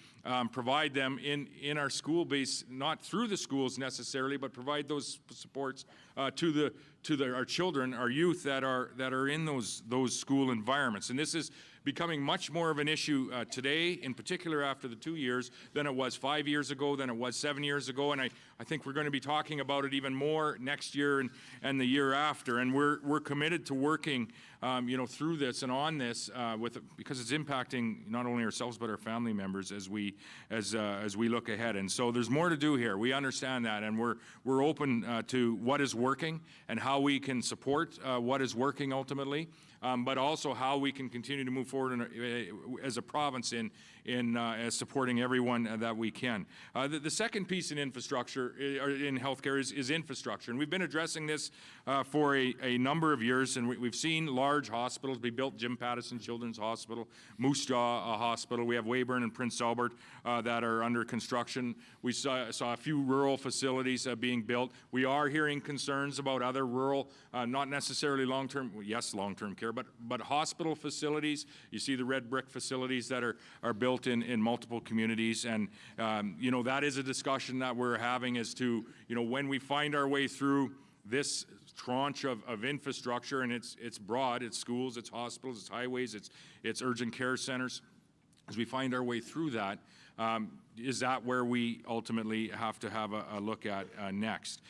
provide them in our school base, not through the schools necessarily, but provide those supports to our children, our youth that are in those school environments. And this is becoming much more of an issue today, in particular after the 2 years, than it was 5 years ago, than it was 7 years ago, and I think we're going to be talking about it even more next year and the year after. And we're committed to working through this and on this because it's impacting not only ourselves but our family members as we look ahead. And so there's more to do here. We understand that, and we're open to what is working and how we can support what is working ultimately. But also how we can continue to move forward as a province in supporting everyone that we can. The second piece in infrastructure, or in healthcare, is infrastructure, and we've been addressing this for a number of years, and we've seen large hospitals be built. Jim Pattison Children's Hospital, Moose Jaw Hospital. We have Weyburn and Prince Albert that are under construction. We saw a few rural facilities being built. We are hearing concerns about other rural, not necessarily long-term, yes, long-term care, but hospital facilities. You see the red brick facilities that are built in multiple communities, and that is a discussion that we're having as to when we find our way through this tranche of infrastructure, and it's broad, it's schools, it's hospitals, it's highways, it's urgent care centers. As we find our way through that, is that where we ultimately have to have a look at next?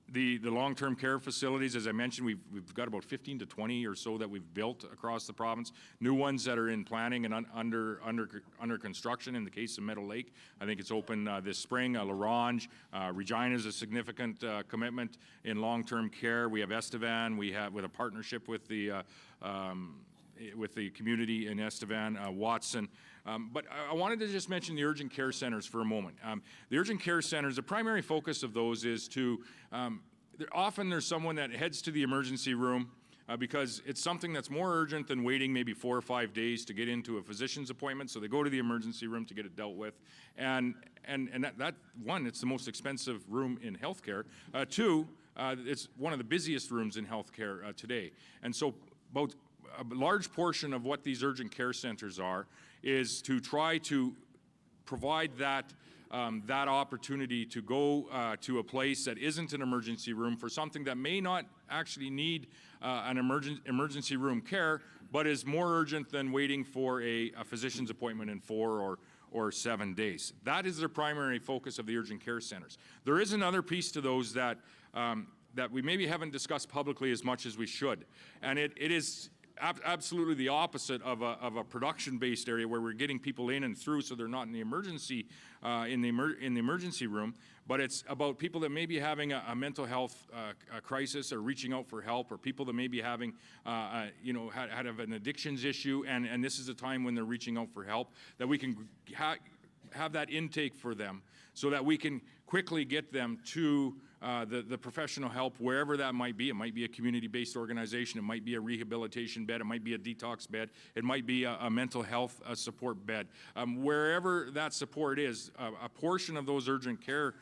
The long-term care facilities, as I mentioned, we've got about 15 to 20 or so that we've built across the province. New ones that are in planning and under construction. In the case of Meadow Lake, I think it's open this spring. L'Orange, Regina is a significant commitment in long-term care. We have Estevan. We have with a partnership with the community in Estevan, Watson. But I wanted to just mention the urgent care centers for a moment. The urgent care centers, the primary focus of those is to, often there's someone that heads to the emergency room because it's something that's more urgent than waiting maybe 4 or 5 days to get into a physician's appointment, so they go to the emergency room to get it dealt with. And that one, it's the most expensive room in healthcare. Two, it's one of the busiest rooms in healthcare today. And so about a large portion of what these urgent care centers are is to try to provide that opportunity to go to a place that isn't an emergency room for something that may not actually need an emergency room care, but is more urgent than waiting for a physician's appointment in 4 or 7 days. That is the primary focus of the urgent care centers. There is another piece to those that we maybe haven't discussed publicly as much as we should, and it is absolutely the opposite of a production-based area where we're getting people in and through, so they're not in the emergency emergency room. But it's about people that may be having a mental health crisis or reaching out for help, or people that may be having had an addictions issue, and this is a time when they're reaching out for help, that we can have that intake for them, so that we can quickly get them to the professional help wherever that might be. It might be a community-based organization. It might be a rehabilitation bed. It might be a detox bed. It might be a mental health support bed. Wherever that support is, a portion of those urgent care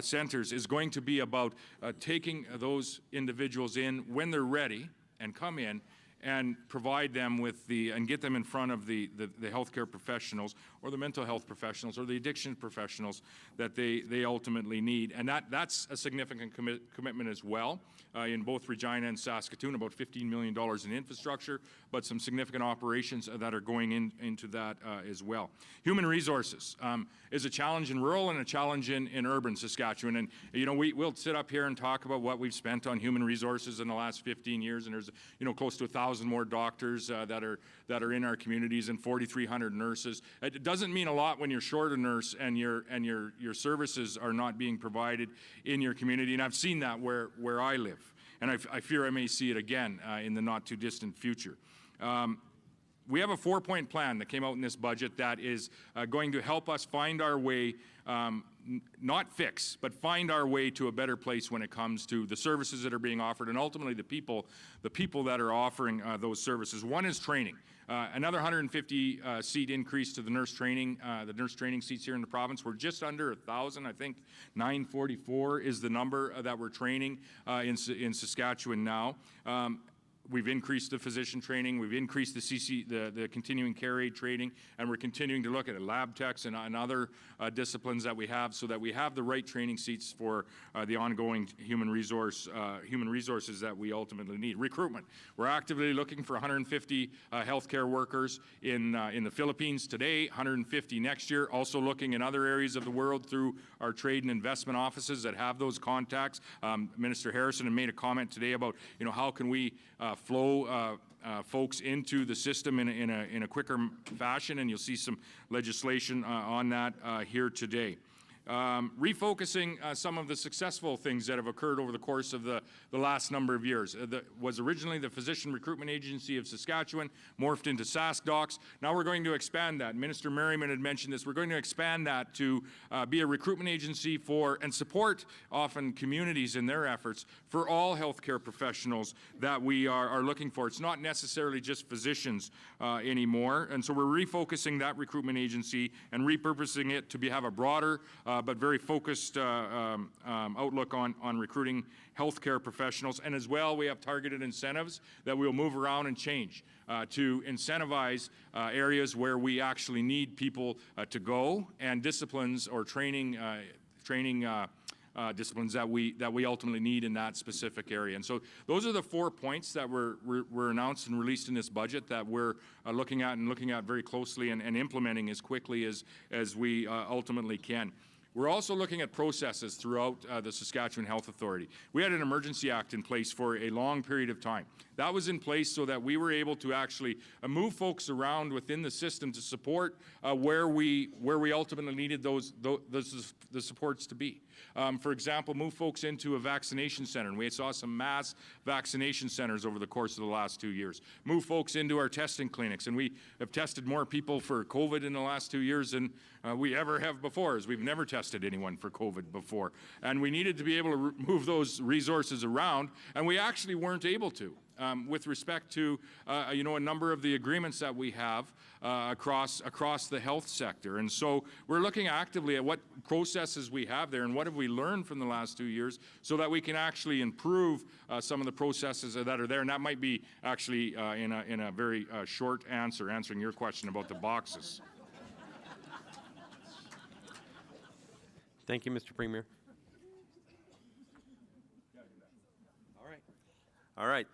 centers is going to be about taking those individuals in when they're ready and come in and provide them with and get them in front of the healthcare professionals or the mental health professionals or the addiction professionals that they ultimately need. And that's a significant commitment as well in both Regina and Saskatoon, about $15 million in infrastructure, but some significant operations that are going into that as well. Human resources is a challenge in rural and a challenge in urban Saskatchewan. And we'll sit up here and talk about what we've spent on human resources in the last 15 years, and there's close to 1,000 1,000 more doctors that are in our communities and 4,300 nurses. It doesn't mean a lot when you're short a nurse and your services are not being provided in your community. And I've seen that where I live, and I fear I may see it again in the not too distant future. We have a 4-point plan that came out in this budget that is going to help us find our way, not fix, but find our way to a better place when it comes to the services that are being offered and ultimately the people that are offering those services. One is training. Another 150 seat increase to the nurse training seats here in the province. We're just under 1,000, I think 944 is the number that we're training in Saskatchewan now. We've increased the physician training, we've increased the continuing care aid training, and we're continuing to look at lab techs and other disciplines that we have so that we have the right training seats for the ongoing human resources that we ultimately need. Recruitment. We're actively looking for 150 healthcare workers in the Philippines today, 150 next year, also looking in other areas of the world through our trade and investment offices that have those contacts. Minister Harrison had made a comment today about, how can we flow folks into the system in a quicker fashion, and you'll see some legislation on that here today. Refocusing some of the successful things that have occurred over the course of the last number of years. Was originally the Physician Recruitment Agency of Saskatchewan, morphed into SaskDocs. Now we're going to expand that. Minister Merriman had mentioned this. We're going to expand that to be a recruitment agency for and support often communities in their efforts for all healthcare professionals that we are looking for. It's not necessarily just physicians anymore, and so we're refocusing that recruitment agency and repurposing it to have a broader but very focused outlook on recruiting healthcare professionals. And as well, we have targeted incentives that we'll move around and change to incentivize areas where we actually need people to go, and disciplines or training disciplines that we ultimately need in that specific area. And so those are the 4 points that were announced and released in this budget that we're looking at very closely and implementing as quickly as we ultimately can. We're also looking at processes throughout the Saskatchewan Health Authority. We had an emergency act in place for a long period of time. That was in place so that we were able to actually move folks around within the system to support where we ultimately needed the supports to be. For example, move folks into a vaccination center, and we saw some mass vaccination centers over the course of the last 2 years. Move folks into our testing clinics, and we have tested more people for COVID in the last 2 years than we ever have before, as we've never tested anyone for COVID before. And we needed to be able to move those resources around, and we actually weren't able to. With respect to a number of the agreements that we have across the health sector. And so we're looking actively at what processes we have there and what have we learned from the last 2 years so that we can actually improve some of the processes that are there. And that might be actually in a very short answering your question about the boxes. Thank you, Mr. Premier. All right.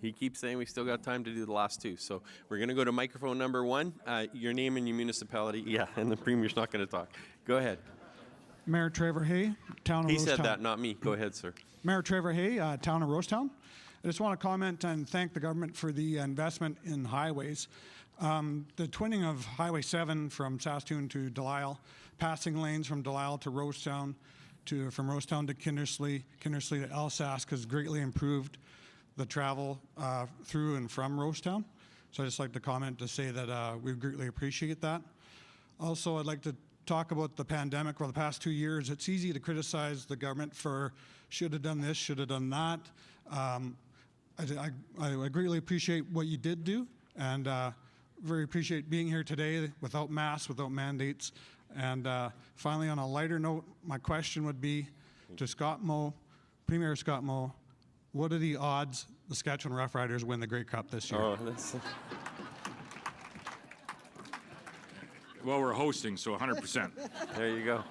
He keeps saying we still got time to do the last two. So we're going to go to microphone number 1. Your name and your municipality. Yeah, and the Premier's not going to talk. Go ahead. Mayor Trevor Hay, Town of Rosetown. He said that, not me. Go ahead, sir. Mayor Trevor Hay, Town of Rosetown. I just want to comment and thank the government for the investment in highways. The twinning of Highway 7 from Saskatoon to Delisle, passing lanes from Delisle to Rosetown, from Rosetown to Kindersley to Elsask has greatly improved the travel through and from Rosetown. So I'd just like to comment to say that we greatly appreciate that. Also, I'd like to talk about the pandemic. For the past 2 years, it's easy to criticize the government for should have done this, should have done that. I greatly appreciate what you did do, and very appreciate being here today without masks, without mandates. And finally, on a lighter note, my question would be to Scott Moe, Premier Scott Moe, what are the odds the Saskatchewan Roughriders win the Grey Cup this year? Oh, that's... Well, we're hosting, so 100%. There you go.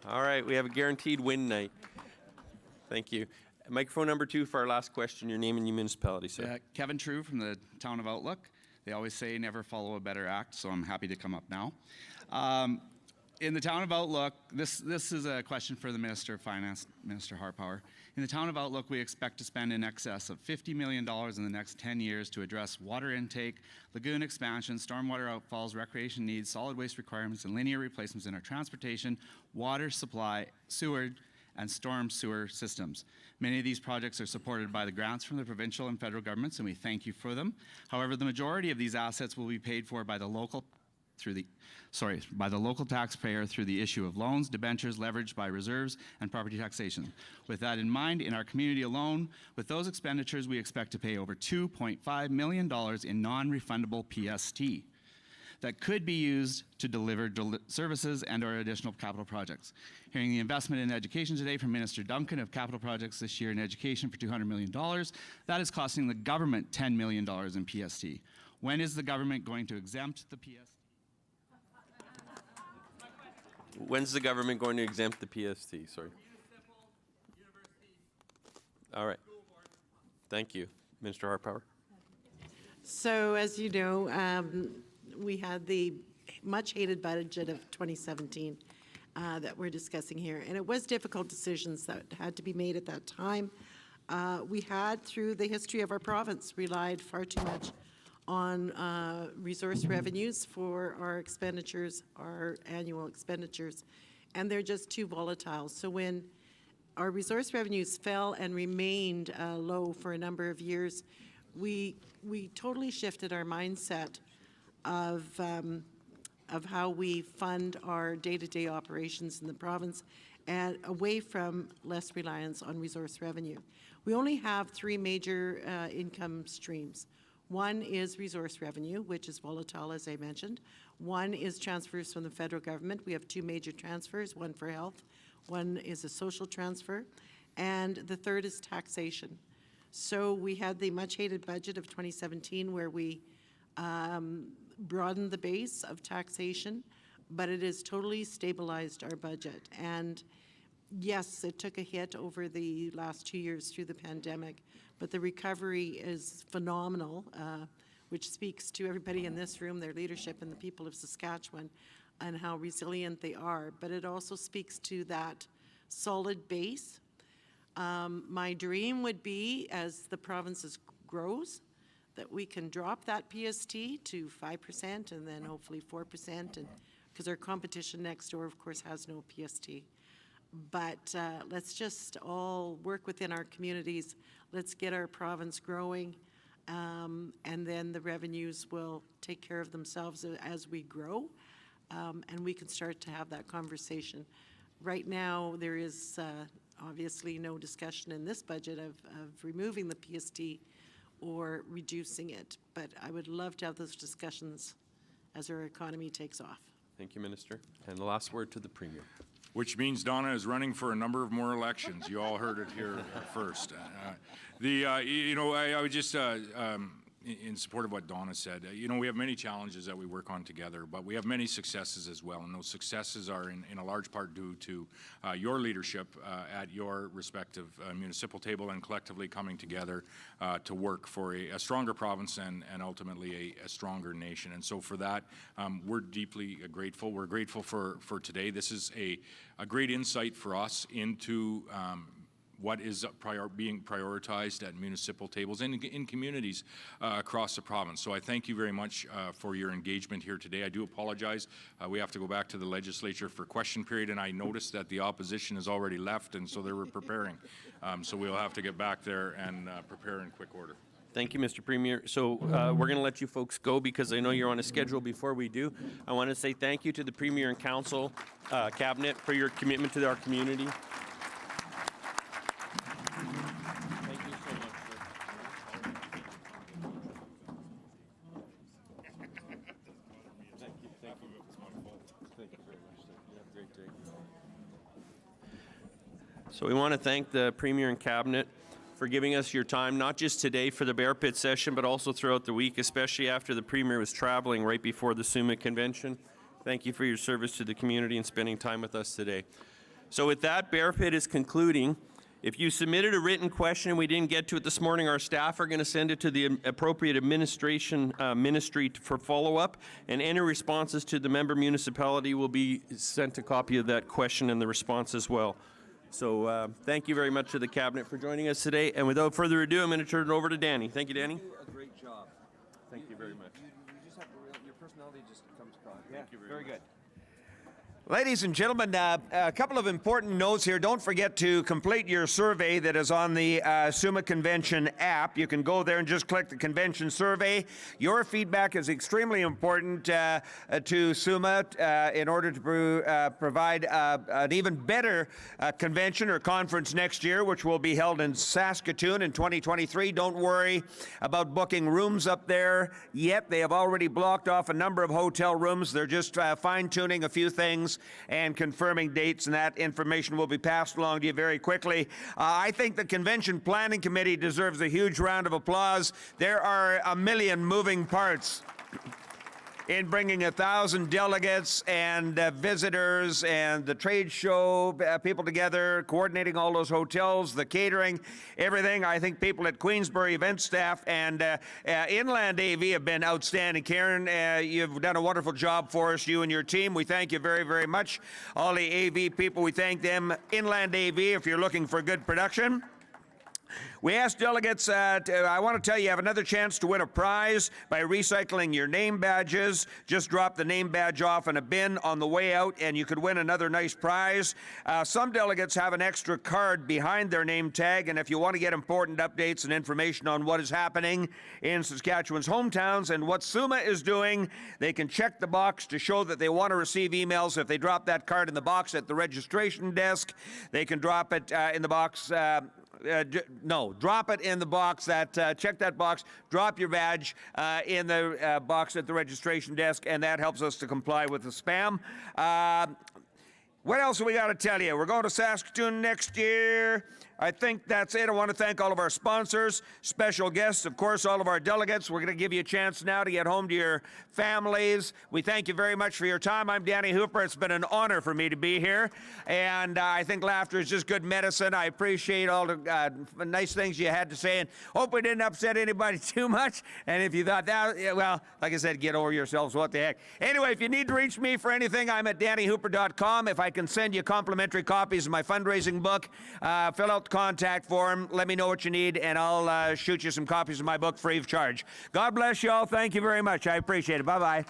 All right, we have a guaranteed win night. Thank you. Microphone number 2 for our last question. Your name and your municipality, sir. Kevin True from the Town of Outlook. They always say never follow a better act, so I'm happy to come up now. in the town of Outlook, this is a question for the Minister of Finance, Minister Harpower. In the town of Outlook, we expect to spend in excess of $50 million in the next 10 years to address water intake, lagoon expansion, stormwater outfalls, recreation needs, solid waste requirements, and linear replacements in our transportation, water supply, sewer, and storm sewer systems. Many of these projects are supported by the grants from the provincial and federal governments, and we thank you for them. However, the majority of these assets will be paid for by the local taxpayer through the issue of loans, debentures leveraged by reserves, and property taxation. With that in mind, in our community alone, with those expenditures, we expect to pay over $2.5 million in non-refundable PST that could be used to deliver services and or additional capital projects. Hearing the investment in education today from Minister Duncan of capital projects this year in education for $200 million, that is costing the government $10 million in PST. When is the government going to exempt the PST? When's the government going to exempt the PST? Sorry. All right. Thank you. Minister Harpower. So as you know, we had the much hated budget of 2017 that we're discussing here. And it was difficult decisions that had to be made at that time. We had, through the history of our province, relied far too much on resource revenues for our expenditures, our annual expenditures, and they're just too volatile. So when our resource revenues fell and remained low for a number of years, we totally shifted our mindset of how we fund our day-to-day operations in the province and away from less reliance on resource revenue. We only have three major income streams. One is resource revenue, which is volatile, as I mentioned. One is transfers from the federal government. We have two major transfers, one for health, one is a social transfer, and the third is taxation. So we had the much-hated budget of 2017 where we broadened the base of taxation, but it has totally stabilized our budget. And yes, it took a hit over the last 2 years through the pandemic, but the recovery is phenomenal, which speaks to everybody in this room, their leadership, and the people of Saskatchewan, and how resilient they are. But it also speaks to that solid base. My dream would be, as the province grows, that we can drop that PST to 5% and then hopefully 4%, and because our competition next door, of course, has no PST. But let's just all work within our communities. Let's get our province growing, and then the revenues will take care of themselves as we grow, and we can start to have that conversation. Right now, there is obviously no discussion in this budget of removing the PST or reducing it, but I would love to have those discussions as our economy takes off. Thank you, Minister. And the last word to the Premier. Which means Donna is running for a number of more elections. You all heard it here first. I would just, in support of what Donna said, we have many challenges that we work on together, but we have many successes as well, and those successes are in a large part due to your leadership at your respective municipal table and collectively coming together to work for a stronger province and ultimately a stronger nation. And so for that, we're deeply grateful. We're grateful for today. This is a great insight for us into what is being prioritized at municipal tables and in communities across the province. So I thank you very much for your engagement here today. I do apologize. We have to go back to the legislature for question period, and I noticed that the opposition has already left, and so they were preparing. So we'll have to get back there and prepare in quick order. Thank you, Mr. Premier. So we're going to let you folks go because I know you're on a schedule. Before we do, I want to say thank you to the Premier and Council, Cabinet, for your commitment to our community. So we want to thank the Premier and Cabinet for giving us your time, not just today for the Bear Pit session, but also throughout the week, especially after the Premier was traveling right before the SUMA convention. Thank you for your service to the community and spending time with us today. So with that, Bear Pit is concluding. If you submitted a written question and we didn't get to it this morning, our staff are going to send it to the appropriate administration ministry for follow-up, and any responses to the member municipality will be sent a copy of that question and the response as well. So thank you very much to the Cabinet for joining us today. And without further ado, I'm going to turn it over to Danny. Thank you, Danny. You do a great job. Thank you very much. You just have your personality just comes across. Thank you very much. good. Ladies and gentlemen, a couple of important notes here. Don't forget to complete your survey that is on the SUMA Convention app. You can go there and just click the convention survey. Your feedback is extremely important to SUMA in order to provide an even better convention or conference next year, which will be held in Saskatoon in 2023. Don't worry about booking rooms up there yet. They have already blocked off a number of hotel rooms. They're just fine-tuning a few things and confirming dates, and that information will be passed along to you very quickly. I think the Convention Planning Committee deserves a huge round of applause. There are a million moving parts in bringing 1,000 delegates and visitors and the trade show people together, coordinating all those hotels, the catering, everything. I think people at Queensbury event staff and Inland AV have been outstanding. Karen, you've done a wonderful job for us, you and your team. We thank you very, very much. All the AV people, we thank them. Inland AV, if you're looking for good production. We asked delegates, I want to tell you, you have another chance to win a prize by recycling your name badges. Just drop the name badge off in a bin on the way out, and you could win another nice prize. Some delegates have an extra card behind their name tag, and if you want to get important updates and information on what is happening in Saskatchewan's hometowns and what SUMA is doing, they can check the box to show that they want to receive emails. If they drop that card in the box at the registration desk, they can drop it in the box. Drop it in the box. Check that box. Drop your badge in the box at the registration desk, and that helps us to comply with the spam. What else have we got to tell you? We're going to Saskatoon next year. I think that's it. I want to thank all of our sponsors, special guests, of course, all of our delegates. We're going to give you a chance now to get home to your families. We thank you very much for your time. I'm Danny Hooper. It's been an honor for me to be here, and I think laughter is just good medicine. I appreciate all the nice things you had to say, and hope we didn't upset anybody too much. And if you thought that, well, like I said, get over yourselves. What the heck? Anyway, if you need to reach me for anything, I'm at DannyHooper.com. If I can send you complimentary copies of my fundraising book, fill out the contact form, let me know what you need, and I'll shoot you some copies of my book free of charge. God bless you all. Thank you very much. I appreciate it. Bye-bye.